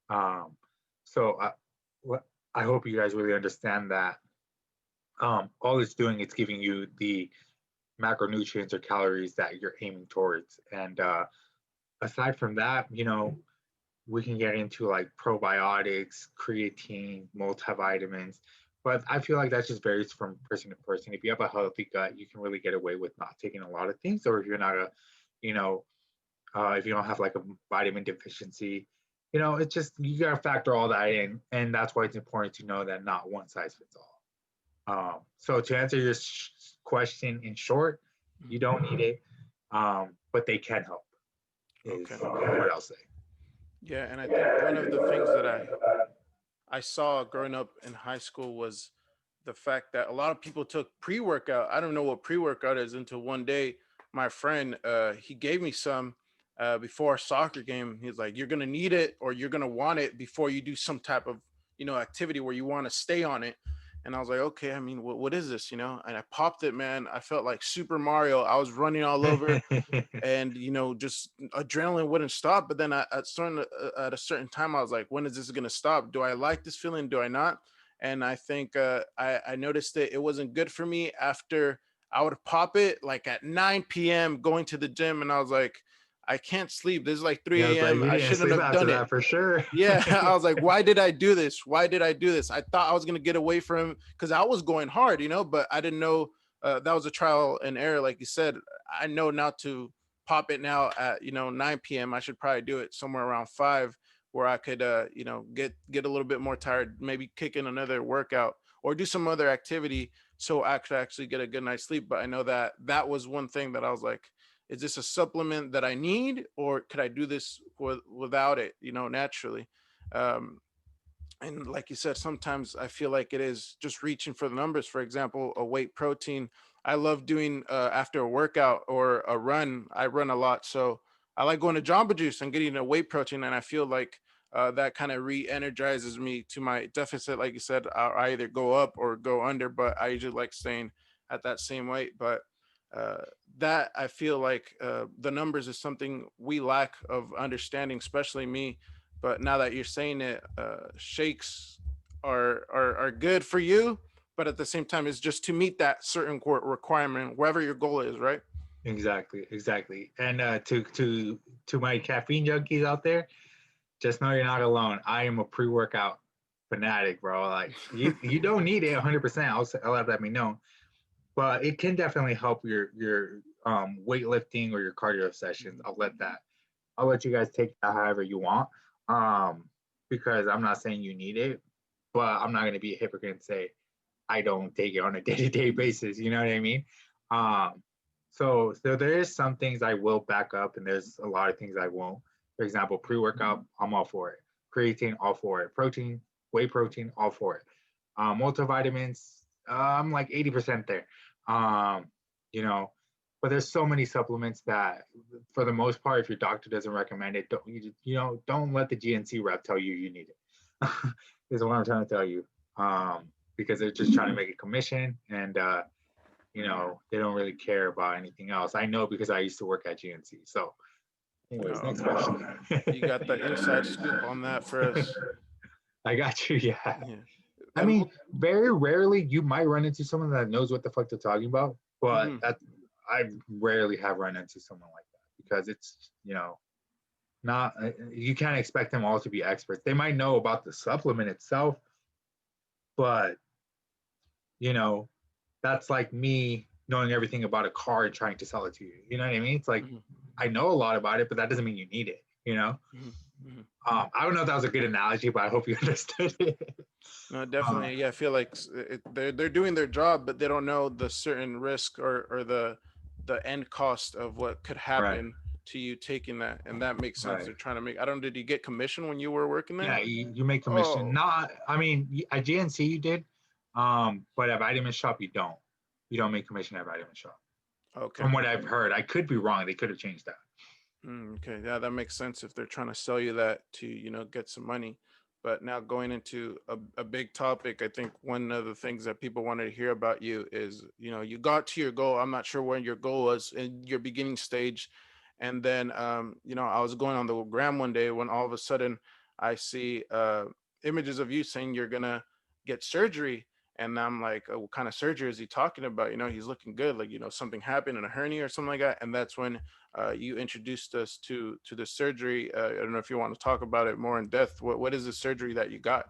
Um, so I hope you guys really understand that all it's doing is giving you the macronutrients or calories that you're aiming towards. And aside from that, we can get into like probiotics, creatine, multivitamins. But I feel like that just varies from person to person. If you have a healthy gut, you can really get away with not taking a lot of things. Or if you're not you know, if you don't have like a vitamin deficiency, it's just you gotta factor all that in, and that's why it's important to know that not one size fits all. So to answer your question in short, you don't need it, but they can help. Is Okay. what I'll say. Yeah, and I think one of the things that I saw growing up in high school was the fact that a lot of people took pre-workout. I don't know what pre-workout is until one day my friend he gave me some before a soccer game. He's like, "You're gonna need it, or you're gonna want it before you do some type of activity where you want to stay on it." And I was like, okay, I mean, what is this, And I popped it, man. I felt like Super Mario. I was running all over, and just adrenaline wouldn't stop. But then at a certain time, I was like, when is this gonna stop? Do I like this feeling? Do I not? And I think I noticed that it wasn't good for me after I would pop it like at 9 p.m. going to the gym, and I was like, I can't sleep. This is like Yeah, I was 3 like, a.m. you I didn't shouldn't sleep have after done it. that for sure. Yeah, I was like, why did I do this? Why did I do this? I thought I was gonna get away from him because I was going hard, but I didn't know that was a trial and error, like you said. I know not to pop it now at 9 p.m. I should probably do it somewhere around 5, where I could get a little bit more tired, maybe kick in another workout or do some other activity so I could actually get a good night's sleep. But I know that that was one thing that I was like, is this a supplement that I need, or could I do this without it, naturally? Um, and like you said, sometimes I feel like it is just reaching for the numbers. For example, a whey protein. I love doing after a workout or a run. I run a lot, so I like going to Jamba Juice and getting a whey protein, and I feel like that kind of re-energizes me to my deficit. Like you said, I either go up or go under, but I usually like staying at that same weight. But uh, that I feel like the numbers is something we lack of understanding, especially me. But now that you're saying it, shakes are good for you, but at the same time, it's just to meet that certain requirement, wherever your goal is, right? Exactly, exactly. And to my caffeine junkies out there, just know you're not alone. I am a pre-workout fanatic, bro. Like you don't need it 100%. I'll let that be known, but it can definitely help your weightlifting or your cardio sessions. I'll let you guys take that however you want. Um, because I'm not saying you need it, but I'm not gonna be a hypocrite and say I don't take it on a day-to-day basis. You know what I mean? Um, so there is some things I will back up, and there's a lot of things I won't. For example, pre-workout, I'm all for it. Creatine, all for it. Protein, whey protein, all for it. Multivitamins, I'm like 80% there. Um, you know, but there's so many supplements that, for the most part, if your doctor doesn't recommend it, don't let the GNC rep tell you you need it. Is what I'm trying to tell you. Because they're just trying to make a commission, and they don't really care about anything else. I know because I used to work at GNC. So anyways, Oh, next okay. question. You got the inside scoop on that for us. I got you. Yeah. Yeah. I mean, very rarely you might run into someone that knows what the fuck they're talking about, but Mhm. I rarely have run into someone like that because it's not you can't expect them all to be experts. They might know about the supplement itself, but you know that's like me knowing everything about a car and trying to sell it to you. You know what I mean? It's like Mhm. I know a lot about it, but that doesn't mean you need it. Mhm. Mhm. I don't know if that was a good analogy, but I hope you understood it. No, um, definitely. Yeah, I feel like they're doing their job, but they don't know the certain risk or the end cost of what could right, happen to you taking that, and that makes sense. right. They're trying to make. I don't. Did you get commission when you were working there? Yeah, you make commission. Oh, Not, I mean, at GNC you did, but at Vitamin Shop you don't. You don't make commission at Vitamin Shop. okay. From what I've heard, I could be wrong. They could have changed that. Okay, yeah, that makes sense if they're trying to sell you that to, get some money. But now going into a big topic, I think one of the things that people wanted to hear about you is, you got to your goal. I'm not sure when your goal was in your beginning stage. And then, I was going on the gram one day when all of a sudden I see images of you saying you're gonna get surgery. And I'm like, oh, what kind of surgery is he talking about? He's looking good, like, something happened in a hernia or something like that. And that's when you introduced us to the surgery. I don't know if you want to talk about it more in depth. What is the surgery that you got?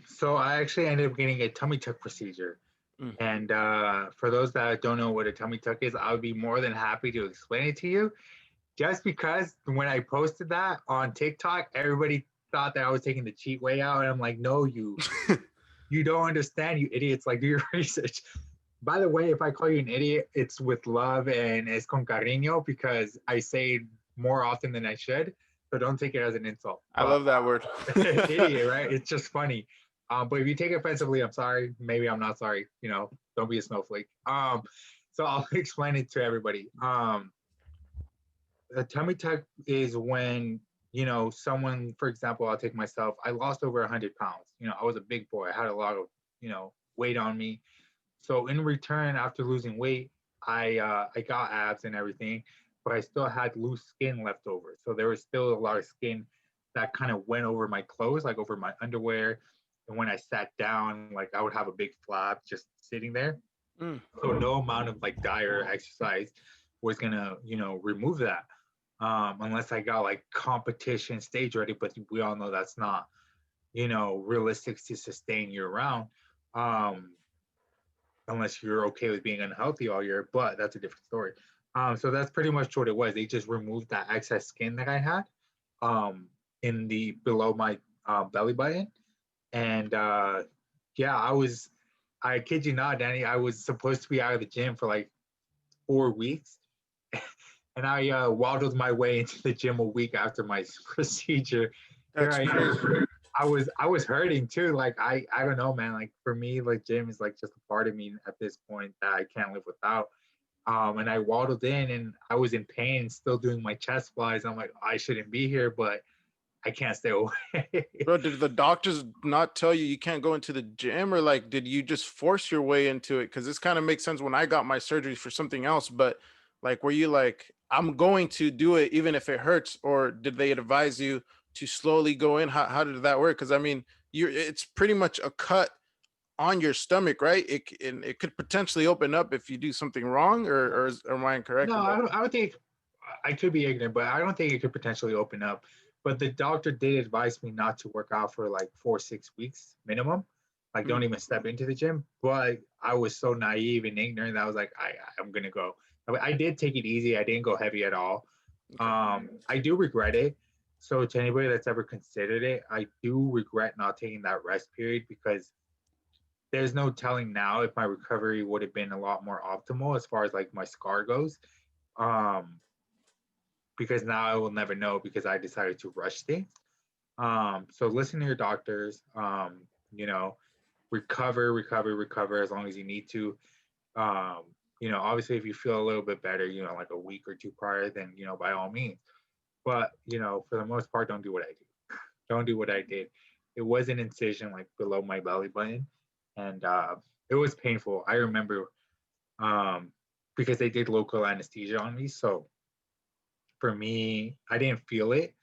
So I actually ended up getting a tummy tuck procedure. Mm. And for those that don't know what a tummy tuck is, I would be more than happy to explain it to you. Just because when I posted that on TikTok, everybody thought that I was taking the cheat way out, and I'm like, no, you don't understand, you idiots. Like, do your research. By the way, if I call you an idiot, it's with love and es con cariño because I say it more often than I should. So don't take it as an insult. I But love that word. idiot, right? It's just funny. But if you take it offensively, I'm sorry. Maybe I'm not sorry. Don't be a snowflake. So I'll explain it to everybody. A tummy tuck is when someone, for example, I'll take myself. I lost over 100 pounds. I was a big boy. I had a lot of weight on me. So in return, after losing weight, I got abs and everything, but I still had loose skin left over. So there was still a lot of skin that kind of went over my clothes, like over my underwear. And when I sat down, like I would have a big flap just sitting there. Mm. So no amount of like diet or exercise was gonna, remove that. Unless I got like competition stage ready, but we all know that's not, realistic to sustain year round. Um, unless you're okay with being unhealthy all year, but that's a different story. So that's pretty much what it was. They just removed that excess skin that I had um, in the below my belly button, and yeah, I kid you not, Danny, I was supposed to be out of the gym for like 4 weeks, and I waddled my way into the gym a week after my procedure. Here That's I crazy. am. I was hurting too. Like I don't know, man. Like for me, like gym is like just a part of me at this point that I can't live without. And I waddled in and I was in pain, still doing my chest flies. I'm like, I shouldn't be here, but I can't stay away. Bro, did the doctors not tell you you can't go into the gym, or like did you just force your way into it? Because this kind of makes sense when I got my surgery for something else, but like were you like, I'm going to do it even if it hurts, or did they advise you to slowly go in? How did that work? Because I mean, you it's pretty much a cut on your stomach, right? It could potentially open up if you do something wrong, or am I incorrect No, in I that? don't. I don't think I could be ignorant, but I don't think it could potentially open up. But the doctor did advise me not to work out for like 4 6 weeks minimum. Like, don't Mm, even step into the gym. But I was so naive and ignorant that I was like, I'm gonna go. I did take it easy. I didn't go heavy at all. okay. I do regret it. So to anybody that's ever considered it, I do regret not taking that rest period because there's no telling now if my recovery would have been a lot more optimal as far as like my scar goes. Um, because now I will never know because I decided to rush things. So listen to your doctors. You know, recover, recover, recover as long as you need to. Um, obviously, if you feel a little bit better, like a week or two prior, then by all means. But for the most part, don't do what I do. Don't do what I did. It was an incision like below my belly button, and it was painful. I remember um, because they did local anesthesia on me, so for me, I didn't feel it,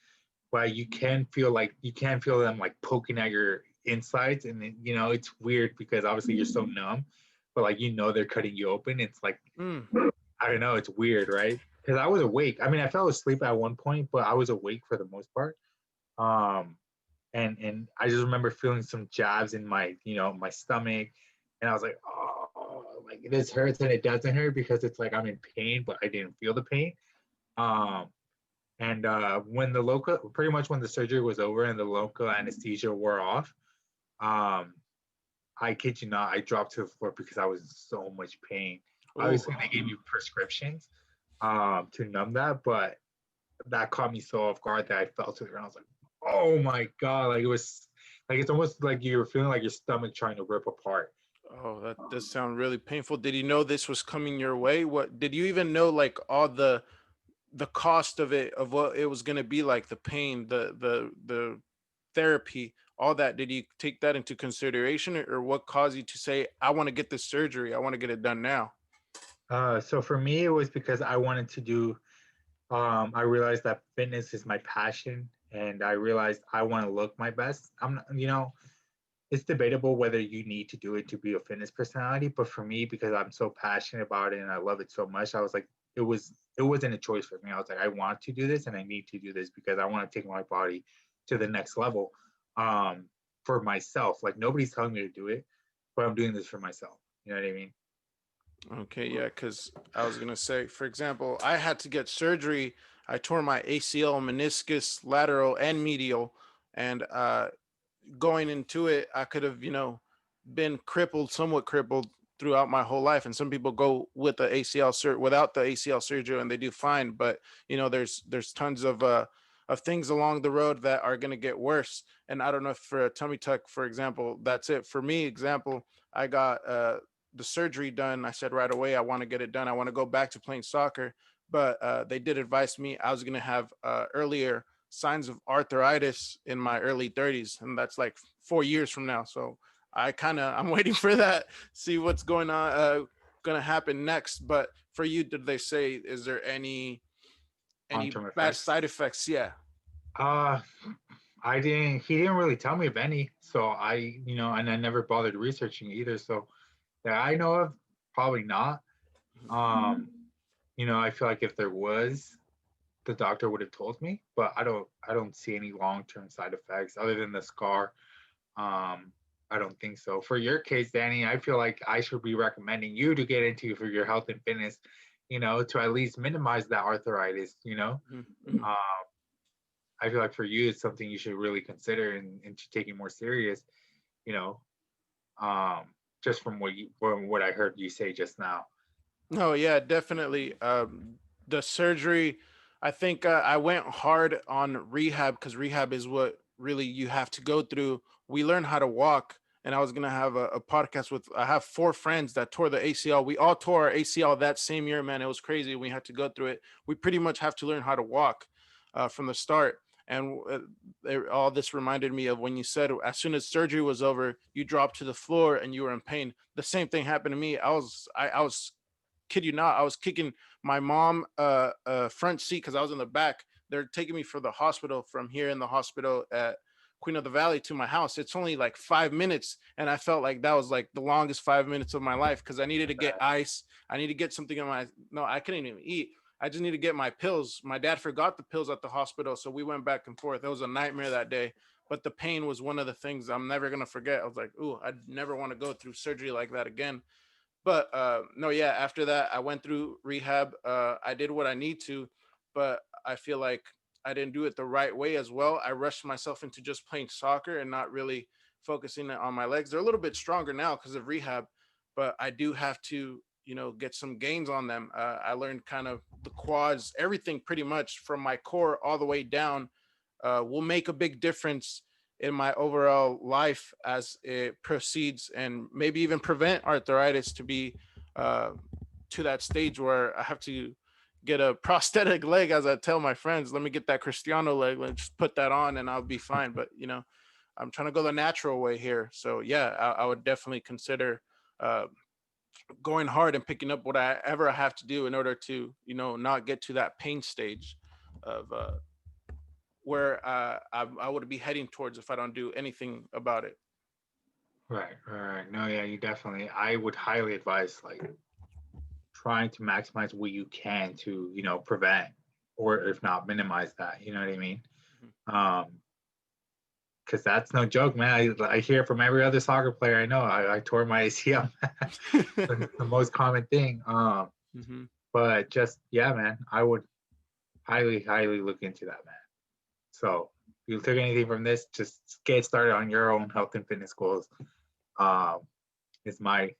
but you can feel them like poking at your insides, and it's weird because obviously you're so numb, but like they're cutting you open. It's like Mm. I don't know, it's weird, right? Because I was awake. I mean, I fell asleep at one point, but I was awake for the most part. Um, and I just remember feeling some jabs in my my stomach, and I was like, oh, like this hurts, and it doesn't hurt because it's like I'm in pain, but I didn't feel the pain. Um, and when pretty much when the surgery was over and the local anesthesia wore off, um, I kid you not, I dropped to the floor because I was in so much pain. Oh, Obviously, they gave me prescriptions to numb that, but that caught me so off guard that I fell to the ground. I was like, oh my God. Like it was like it's almost like you were feeling like your stomach trying to rip apart. oh, that does sound really painful. Did you know this was coming your way? What did you even know, like all the cost of it, of what it was going to be, like the pain, the therapy, all that? Did you take that into consideration, or what caused you to say, I want to get this surgery, I want to get it done now? So for me, it was because I wanted to do, I realized that fitness is my passion and I realized I want to look my best. I'm not, it's debatable whether you need to do it to be a fitness personality, but for me, because I'm so passionate about it and I love it so much, I was like, it wasn't a choice for me. I was like, I want to do this and I need to do this because I want to take my body to the next level um, for myself. Like nobody's telling me to do it, but I'm doing this for myself. You know what I mean? Okay, yeah, because I was gonna say, for example, I had to get surgery. I tore my ACL, meniscus, lateral and medial, and going into it, I could have, been crippled, somewhat crippled throughout my whole life. And some people go with the without the ACL surgery, and they do fine. But there's tons of things along the road that are gonna get worse. And I don't know if for a tummy tuck, for example, that's it. For me, example, I got the surgery done. I said right away, I want to get it done. I want to go back to playing soccer. But they did advise me I was gonna have earlier signs of arthritis in my early 30s, and that's like 4 years from now. So I'm waiting for that, see what's going on, gonna happen next. But for you, did they say, is there any Long-term bad effects. side effects? Yeah. Uh, I didn't. He didn't really tell me of any. So and I never bothered researching either. So that I know of, probably not. Um, I feel like if there was, the doctor would have told me, but I don't see any long-term side effects other than the scar. Um, I don't think so. For your case, Danny, I feel like I should be recommending you to get into for your health and fitness, to at least minimize that arthritis. Mhm. Um, I feel like for you, it's something you should really consider and to taking more serious, you know, um, just from what I heard you say just now. No, yeah, definitely. The surgery, I think I went hard on rehab because rehab is what really you have to go through. We learn how to walk, and I was gonna have a podcast with. I have four friends that tore the ACL. We all tore our ACL that same year, man. It was crazy. We had to go through it. We pretty much have to learn how to walk from the start. And all this reminded me of when you said as soon as surgery was over, you dropped to the floor and you were in pain. The same thing happened to me. I was kid you not, I was kicking my mom front seat because I was in the back. They're taking me for the hospital from here in the hospital at Queen of the Valley to my house. It's only like 5 minutes, and I felt like that was like the longest 5 minutes of my life because I needed to get ice. I need to get something in my no, I couldn't even eat. I just need to get my pills. My dad forgot the pills at the hospital, so we went back and forth. It was a nightmare that day. But the pain was one of the things I'm never gonna forget. I was like, ooh, I'd never want to go through surgery like that again. But no, yeah, after that I went through rehab. I did what I need to, but I feel like I didn't do it the right way as well. I rushed myself into just playing soccer and not really focusing on my legs. They're a little bit stronger now because of rehab, but I do have to, get some gains on them. I learned kind of the quads, everything pretty much from my core all the way down will make a big difference in my overall life as it proceeds, and maybe even prevent arthritis to be uh, to that stage where I have to get a prosthetic leg. As I tell my friends, let me get that Cristiano leg, let's just put that on and I'll be fine. But I'm trying to go the natural way here. So yeah, I would definitely consider uh, going hard and picking up what I ever have to do in order to not get to that pain stage of where I would be heading towards if I don't do anything about it. Right, right. No, yeah, you definitely. I would highly advise like trying to maximize what you can to, prevent or if not minimize that. You know what I mean? Mhm. Um, because that's no joke, man. I hear from every other soccer player I know. I tore my ACL. It's the most common thing. Mhm. But just yeah, man, I would highly, highly look into that, man. So if you took anything from this, just get started on your own health and fitness goals. Um, is my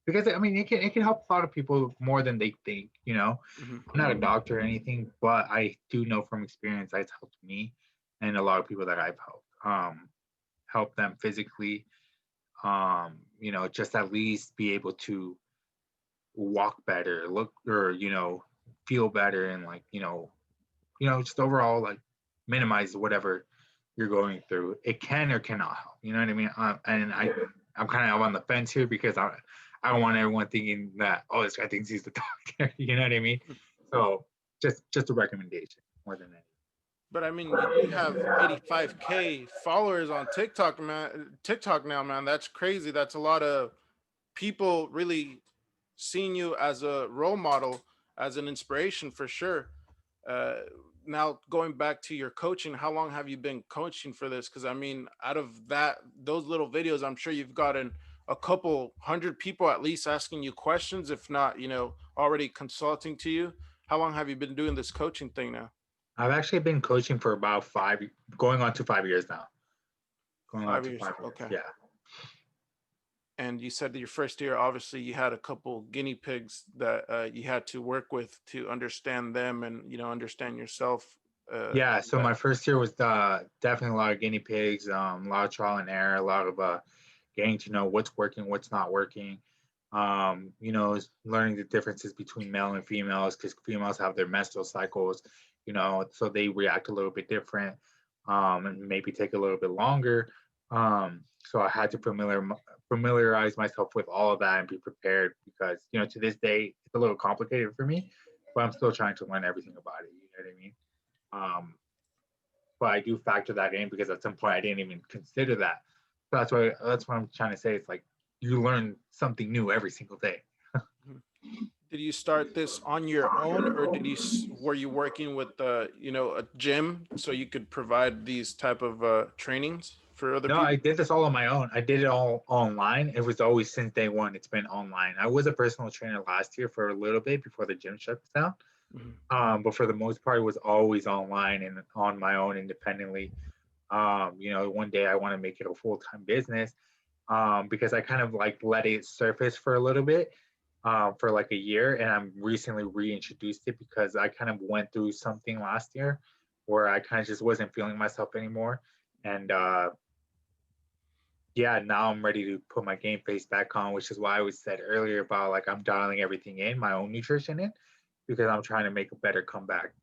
because I mean it can help a lot of people more than they think. Mhm. I'm not a doctor or anything, but I do know from experience it's helped me and a lot of people that I've helped. Help them physically. Just at least be able to walk better, look or feel better, and like just overall like minimize whatever you're going through. It can or cannot help. You know what I mean? And I'm kind of on the fence here because I don't want everyone thinking that this guy thinks he's the doctor. You know what I mean? So just a recommendation more than anything. But I mean, you have 85K followers on TikTok, man. TikTok now, man. That's crazy. That's a lot of people really seeing you as a role model, as an inspiration for sure. Uh, Now going back to your coaching, how long have you been coaching for this? Because I mean, out of those little videos, I'm sure you've gotten a couple hundred people at least asking you questions, if not, already consulting to you. How long have you been doing this coaching thing now? I've actually been coaching for about going on to 5 years now. Going on 5 to years. 5 years. Okay. Yeah. And you said that your first year, obviously, you had a couple guinea pigs that you had to work with to understand them and understand yourself. Yeah, so But my first year was definitely a lot of guinea pigs, a lot of trial and error, a lot of getting to know what's working, what's not working. Learning the differences between male and females because females have their menstrual cycles, so they react a little bit different, and maybe take a little bit longer. So I had to familiarize myself with all of that and be prepared because, to this day, it's a little complicated for me, but I'm still trying to learn everything about it. You know what I mean? But I do factor that in because at some point I didn't even consider that. So that's what I'm trying to say. It's like you learn something new every single day. Mhm. Did you start this on your own, or were you working with a gym so you could provide these type of trainings for other No, I people? did this all on my own. I did it all online. It was always since day one. It's been online. I was a personal trainer last year for a little bit before the gym shut down. Mhm. But for the most part, it was always online and on my own independently. One day I want to make it a full-time business because I kind of like let it surface for a little bit for like a year, and I'm recently reintroduced it because I kind of went through something last year where I kind of just wasn't feeling myself anymore, and yeah, now I'm ready to put my game face back on, which is why I was said earlier about like I'm dialing everything in, my own nutrition in, because I'm trying to make a better comeback.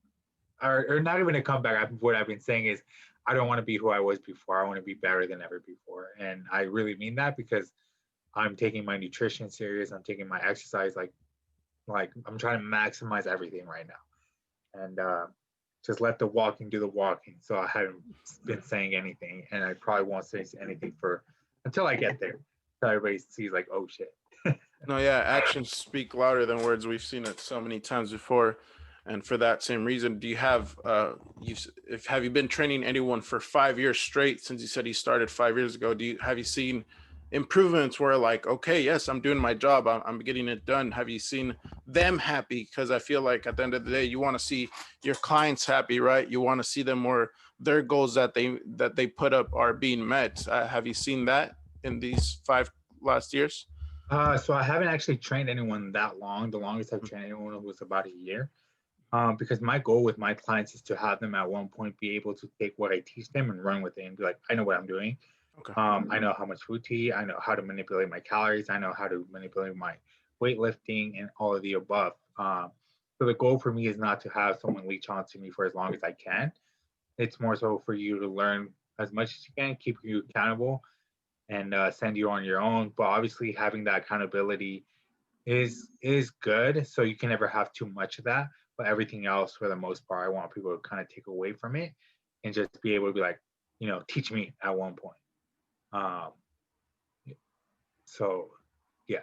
Or not even a comeback. What I've been saying is I don't want to be who I was before. I want to be better than ever before. And I really mean that because I'm taking my nutrition serious. I'm taking my exercise like I'm trying to maximize everything right now. And just let the walking do the walking. So I haven't been saying anything, and I probably won't say anything for until I get there. So everybody sees like, oh shit. No, yeah, actions speak louder than words. We've seen it so many times before, and for that same reason, do you have have you been training anyone for 5 years straight? Since you said you started 5 years ago, have you seen improvements where like, okay, yes, I'm doing my job, I'm getting it done? Have you seen them happy? Because I feel like at the end of the day, you want to see your clients happy, right? You want to see them where their goals that they put up are being met. Have you seen that in these 5 last years? So I haven't actually trained anyone that long. The longest I've trained anyone was about a year. Because my goal with my clients is to have them at one point be able to take what I teach them and run with it and be like, I know what I'm doing. Okay. I know how much food to eat. I know how to manipulate my calories. I know how to manipulate my weightlifting and all of the above. So the goal for me is not to have someone leech onto me for as long as I can. It's more so for you to learn as much as you can, keep you accountable, and send you on your own. But obviously, having that accountability is good. So you can never have too much of that. But everything else, for the most part, I want people to kind of take away from it and just be able to be like, teach me at one point. Um, so yeah,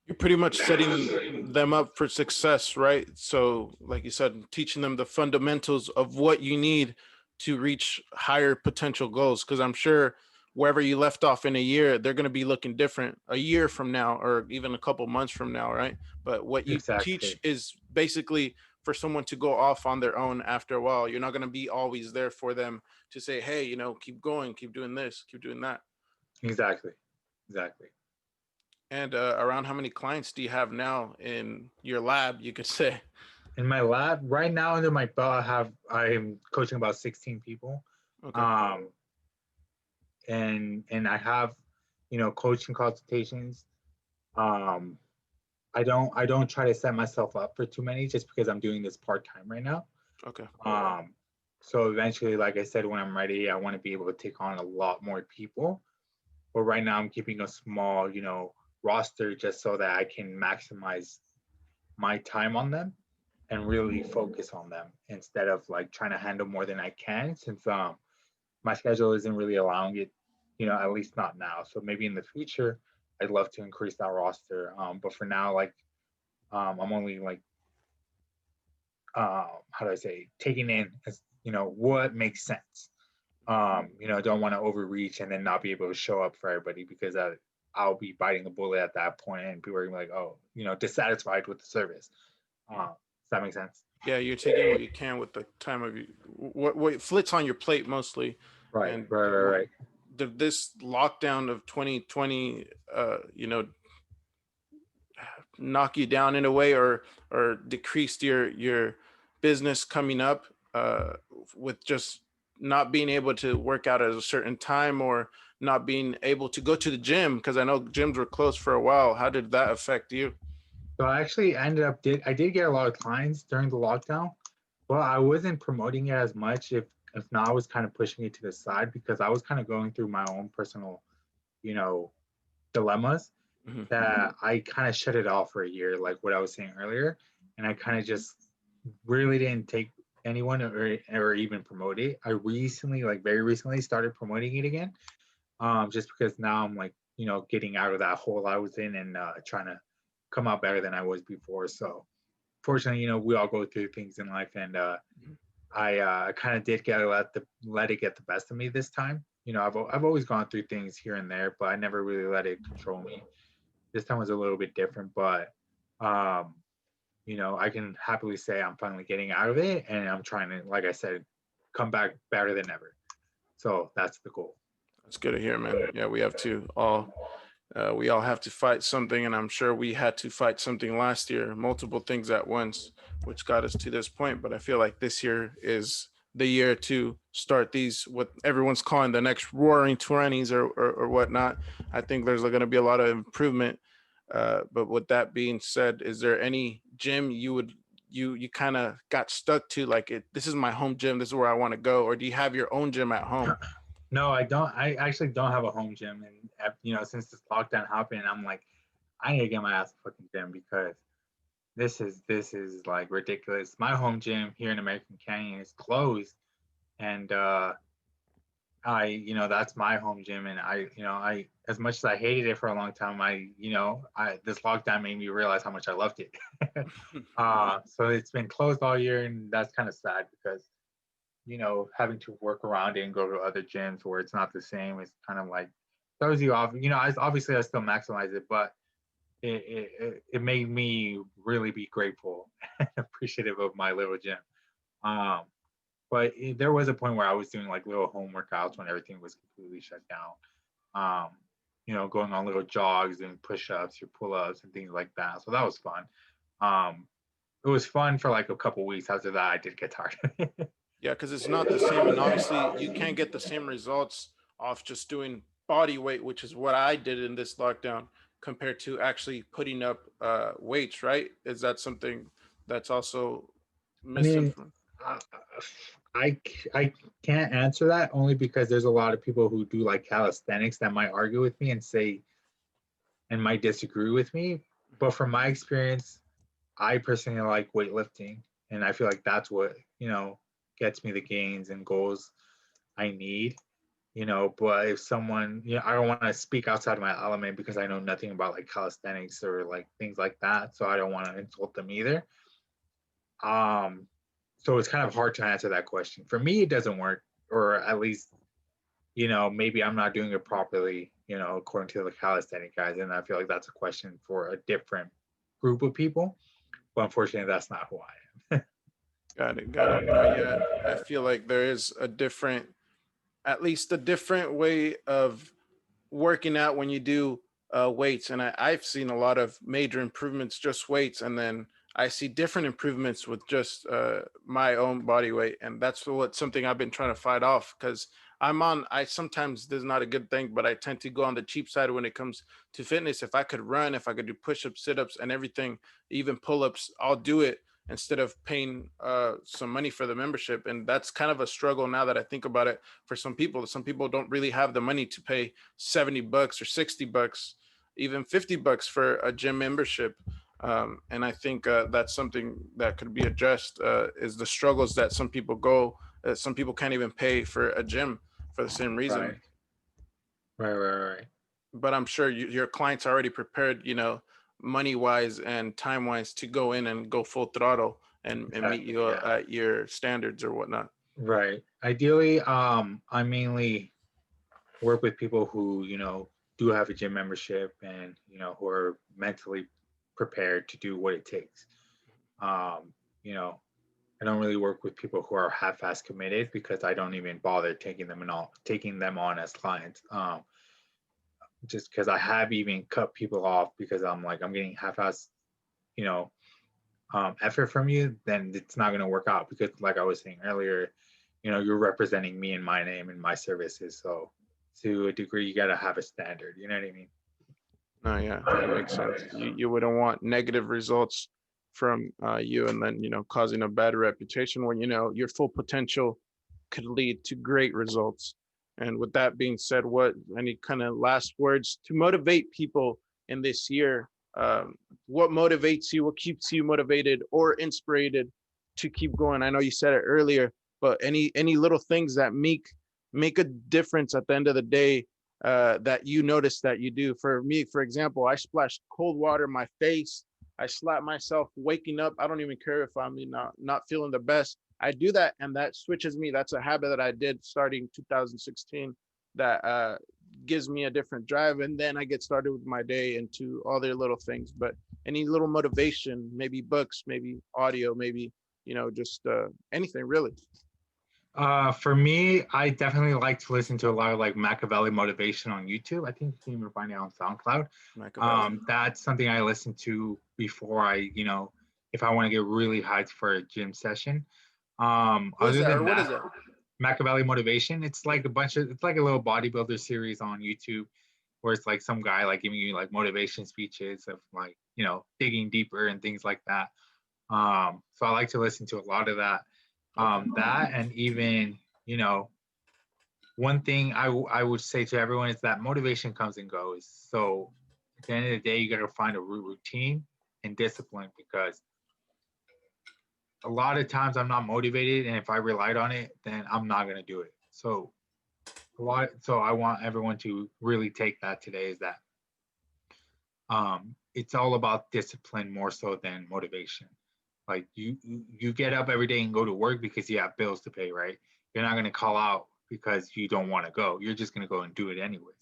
You're pretty much setting them up for success, right? So, like you said, teaching them the fundamentals of what you need to reach higher potential goals. Because I'm sure wherever you left off in a year, they're going to be looking different a year from now, or even a couple months from now, right? But what you teach exactly, is basically for someone to go off on their own after a while. You're not going to be always there for them to say, hey, keep going, keep doing this, keep doing that. exactly, exactly. And around how many clients do you have now in your lab, you could say? In my lab right now, under my belt, I'm coaching about 16 people, Okay. um, and I have, coaching consultations. Um, I don't try to set myself up for too many just because I'm doing this part time right now. Okay. Um, so eventually, like I said, when I'm ready, I want to be able to take on a lot more people. But right now, I'm keeping a small, roster just so that I can maximize my time on them and really focus on them instead of like trying to handle more than I can since my schedule isn't really allowing it, at least not now. So maybe in the future, I'd love to increase that roster. But for now, like I'm only like how do I say, taking in as what makes sense. Don't want to overreach and then not be able to show up for everybody because I'll be biting a bullet at that point, and people are gonna be like, oh, dissatisfied with the service. Does that make sense? Yeah, you're taking what you can with the time of you. What flits on your plate mostly, Right, and right, right, right. this lockdown of 2020, knock you down in a way, or decreased your business coming up, with just not being able to work out at a certain time, or not being able to go to the gym, because I know gyms were closed for a while. How did that affect you? So I actually I did get a lot of clients during the lockdown, but I wasn't promoting it as much. If not, I was kind of pushing it to the side because I was kind of going through my own personal you know, dilemmas Mhm. that I kind of shut it off for a year, like what I was saying earlier, and I kind of just really didn't take anyone or even promote it. I recently, like very recently, started promoting it again, just because now I'm like, getting out of that hole I was in and trying to come out better than I was before. So fortunately, we all go through things in life, and I kind of did get let it get the best of me this time. I've always gone through things here and there, but I never really let it control me. This time was a little bit different, but um, I can happily say I'm finally getting out of it, and I'm trying to, like I said, come back better than ever. So that's the goal. That's good to hear, man. Yeah, we all have to fight something, and I'm sure we had to fight something last year, multiple things at once, which got us to this point. But I feel like this year is the year to start these what everyone's calling the next roaring 20s or whatnot. I think there's going to be a lot of improvement. But with that being said, is there any gym you kind of got stuck to, like this is my home gym, this is where I want to go, or do you have your own gym at home? No, I don't. I actually don't have a home gym, and since this lockdown happened, I'm like, I need to get my ass a fucking gym because this is like ridiculous. My home gym here in American Canyon is closed, and that's my home gym, and I as much as I hated it for a long time, I this lockdown made me realize how much I loved it. So it's been closed all year, and that's kind of sad because having to work around it and go to other gyms where it's not the same is kind of like throws you off. Obviously I still maximize it, but it made me really be grateful and appreciative of my little gym. Um, but there was a point where I was doing like little home workouts when everything was completely shut down. Going on little jogs, doing push-ups or pull-ups and things like that. So that was fun. Um, it was fun for like a couple weeks. After that, I did get tired. Yeah, because it's not the same, and obviously you can't get the same results off just doing body weight, which is what I did in this lockdown, compared to actually putting up weights. Right? Is that something that's also I mean, misinformed? uh, I can't answer that only because there's a lot of people who do like calisthenics that might argue with me and say and might disagree with me. But from my experience, I personally like weightlifting, and I feel like that's what gets me the gains and goals I need. But if someone, I don't want to speak outside of my element because I know nothing about like calisthenics or like things like that, so I don't want to insult them either. Um, so it's kind of hard to answer that question. For me, it doesn't work, or at least, maybe I'm not doing it properly, according to the calisthenic guys. And I feel like that's a question for a different group of people. But unfortunately, that's not who I am. Got it. Got it. No, yeah, I feel like there is a different, at least a different way of working out when you do weights, and I've seen a lot of major improvements just weights, and then I see different improvements with just my own body weight, and that's what something I've been trying to fight off because I sometimes, this is not a good thing, but I tend to go on the cheap side when it comes to fitness. If I could run, if I could do push-ups, sit-ups, and everything, even pull-ups, I'll do it instead of paying some money for the membership. And that's kind of a struggle now that I think about it for some people. Some people don't really have the money to pay $70 or $60, even $50 for a gym membership. And I think that's something that could be addressed, is the struggles that some people go, some people can't even pay for a gym for the same reason. Right, right. But I'm sure your clients are already prepared, money wise and time wise, to go in and go full throttle and meet Exactly. you Yeah. at your standards or whatnot. Right. Ideally, I mainly work with people who, do have a gym membership and, who are mentally prepared to do what it takes. Um, you know, I don't really work with people who are half-ass committed because I don't even bother taking them on as clients. Just because I have even cut people off because I'm like, I'm getting half-ass, you know, effort from you, then it's not going to work out because, like I was saying earlier, you're representing me and my name and my services. So, to a degree, you got to have a standard. You know what I mean? No, yeah, that makes sense. You wouldn't want negative results from you, and then causing a bad reputation when your full potential could lead to great results. And with that being said, what any kind of last words to motivate people in this year? What motivates you? What keeps you motivated or inspired to keep going? I know you said it earlier, but any little things that make a difference at the end of the day, that you notice that you do. For me, for example, I splashed cold water in my face. I slap myself waking up. I don't even care if I'm not feeling the best. I do that, and that switches me. That's a habit that I did starting 2016 that gives me a different drive, and then I get started with my day into all their little things. But any little motivation, maybe books, maybe audio, maybe just anything really. For me, I definitely like to listen to a lot of like Machiavelli motivation on YouTube. I think you can even find it on SoundCloud. Machiavelli. That's something I listen to before if I want to get really hyped for a gym session. Who is Other that, or than what is that, that? Machiavelli motivation, it's like it's like a little bodybuilder series on YouTube where it's like some guy like giving you like motivation speeches of like, digging deeper and things like that. So I like to listen to a lot of that. Okay. That and even, one thing I would say to everyone is that motivation comes and goes. So at the end of the day, you got to find a routine and discipline, because a lot of times I'm not motivated, and if I relied on it, then I'm not going to do it. So I want everyone to really take that today, is that it's all about discipline more so than motivation. Like you get up every day and go to work because you have bills to pay, right? You're not going to call out because you don't want to go. You're just going to go and do it anyways.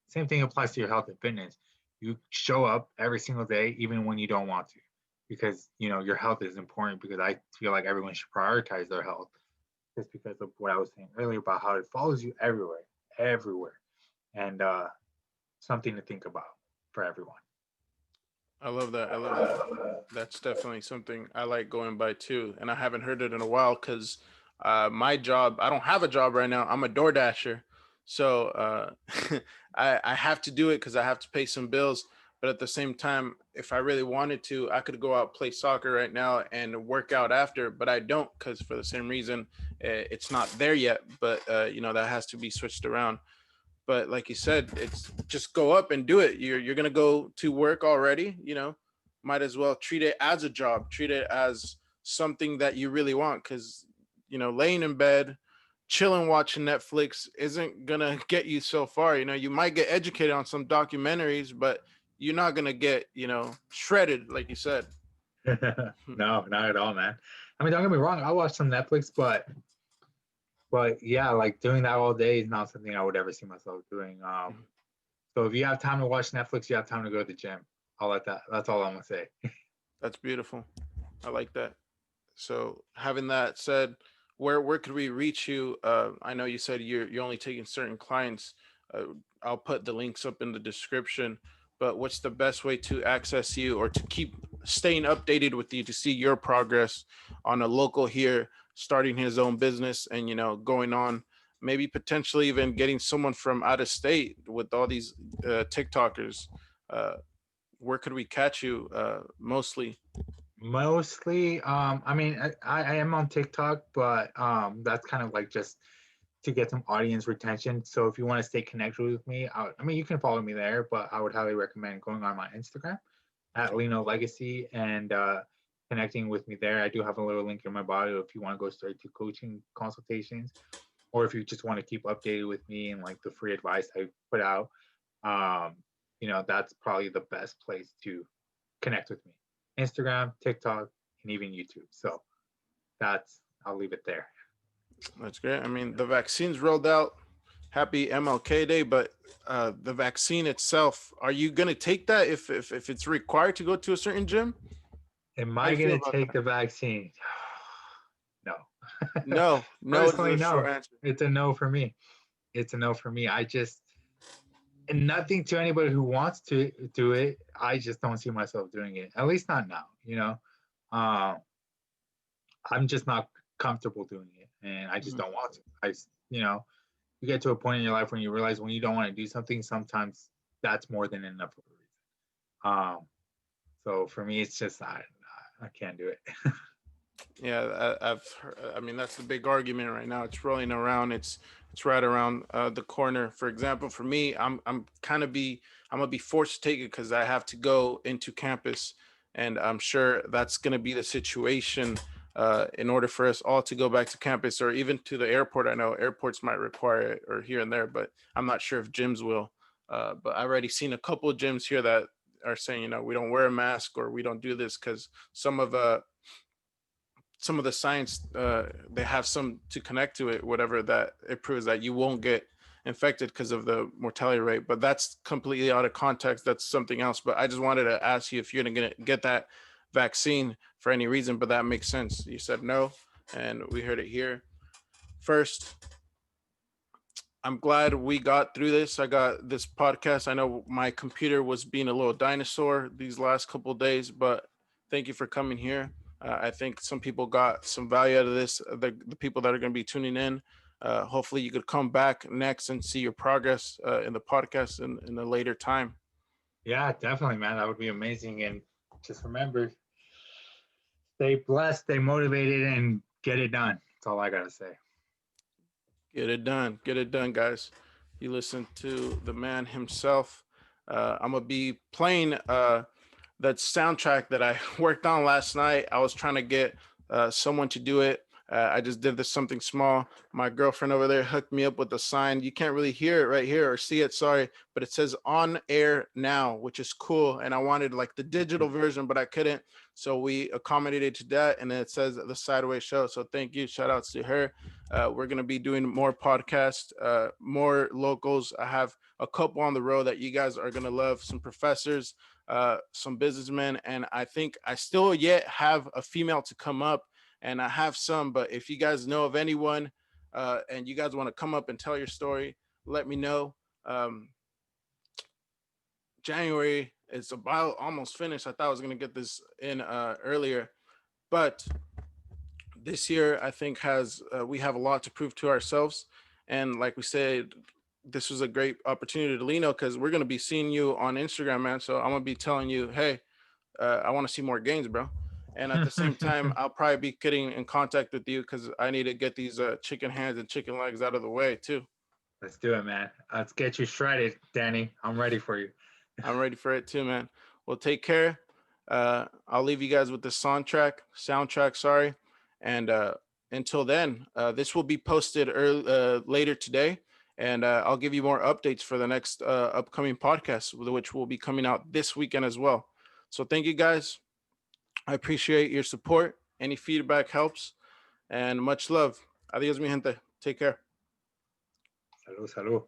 Same thing applies to your health and fitness. You show up every single day, even when you don't want to, because your health is important. Because I feel like everyone should prioritize their health, just because of what I was saying earlier about how it follows you everywhere, and something to think about for everyone. I love that. I love that. That's definitely something I like going by too. And I haven't heard it in a while because my job, I don't have a job right now. I'm a door dasher. So I have to do it because I have to pay some bills. But at the same time, if I really wanted to, I could go out play soccer right now and work out after. But I don't, because for the same reason, it's not there yet. But that has to be switched around. But like you said, it's just go up and do it. You're gonna go to work already, might as well treat it as a job, treat it as something that you really want. Because laying in bed chilling watching Netflix isn't gonna get you so far. You might get educated on some documentaries, but you're not gonna get shredded like you said. No, not at all, man. I mean, don't get me wrong. I watch some Netflix, but yeah, like doing that all day is not something I would ever see myself doing. So if you have time to watch Netflix, you have time to go to the gym. I'll let that. That's all I'm gonna say. That's beautiful. I like that. So having that said, where could we reach you? I know you said you're only taking certain clients. I'll put the links up in the description. But what's the best way to access you or to keep staying updated with you to see your progress on a local here, starting his own business and going on, maybe potentially even getting someone from out of state with all these TikTokers. Uh, where could we catch you mostly? Mostly, I mean, I am on TikTok, but that's kind of like just to get some audience retention. So if you want to stay connected with me, I mean, you can follow me there, but I would highly recommend going on my Instagram at Lino Legacy and connecting with me there. I do have a little link in my bio if you want to go straight to coaching consultations, or if you just want to keep updated with me and like the free advice I put out. Um, that's probably the best place to connect with me. Instagram, TikTok, and even YouTube. So I'll leave it there. That's great. I mean, the vaccine's rolled out. Happy MLK Day, but the vaccine itself, are you gonna take that if it's required to go to a certain gym? Am How do I you feel going to about take that? the vaccine? No. No, no is Personally, the short no. answer. It's a no for me. It's a no for me. And nothing to anybody who wants to do it. I just don't see myself doing it. At least not now. Um, I'm just not comfortable doing it, and I just Mhm. don't want to. You get to a point in your life when you realize when you don't want to do something, sometimes that's more than enough of a reason. So for me, it's just I can't do it. Yeah, I've heard, I mean, that's the big argument right now. It's rolling around. It's It's right around the corner. For example, for me, I'm gonna be forced to take it because I have to go into campus, and I'm sure that's gonna be the situation in order for us all to go back to campus or even to the airport. I know airports might require it or here and there, but I'm not sure if gyms will. But I've already seen a couple of gyms here that are saying, we don't wear a mask or we don't do this because some of the science they have some to connect to it, whatever that it proves that you won't get infected because of the mortality rate. But that's completely out of context. That's something else. But I just wanted to ask you if you're gonna get that vaccine for any reason. But that makes sense. You said no, and we heard it here first. I'm glad we got through this. I got this podcast. I know my computer was being a little dinosaur these last couple of days, but thank you for coming here. I think some people got some value out of this. The people that are going to be tuning in, hopefully you could come back next and see your progress in the podcast in a later time. Yeah, definitely, man. That would be amazing. And just remember, stay blessed, stay motivated, and get it done. That's all I gotta say. Get it done. Get it done, guys. You listen to the man himself. I'm gonna be playing that soundtrack that I worked on last night. I was trying to get someone to do it. I just did this something small. My girlfriend over there hooked me up with a sign. You can't really hear it right here or see it, sorry, but it says on air now, which is cool. And I wanted like the digital version, but I couldn't. So we accommodated to that. And then it says the Sidewayz Show. So thank you. Shout outs to her. We're going to be doing more podcasts, more locals. I have a couple on the road that you guys are going to love. Some professors, some businessmen, and I think I still yet have a female to come up, and I have some. But if you guys know of anyone, and you guys want to come up and tell your story, let me know. Um, January is about almost finished. I thought I was gonna get this in earlier, but this year I think has we have a lot to prove to ourselves, and like we said, this was a great opportunity to Lino because we're gonna be seeing you on Instagram, man. So I'm gonna be telling you, hey, I want to see more games, bro. And at the same time, I'll probably be getting in contact with you because I need to get these chicken hands and chicken legs out of the way too. Let's do it, man. Let's get you shredded, Danny. I'm ready for you. I'm ready for it too, man. Well, take care. I'll leave you guys with the soundtrack, sorry. And until then, this will be posted later today. And I'll give you more updates for the next upcoming podcast, which will be coming out this weekend as well. So thank you guys. I appreciate your support. Any feedback helps. And much love. Adios, mi gente. Take care. Salud, salud.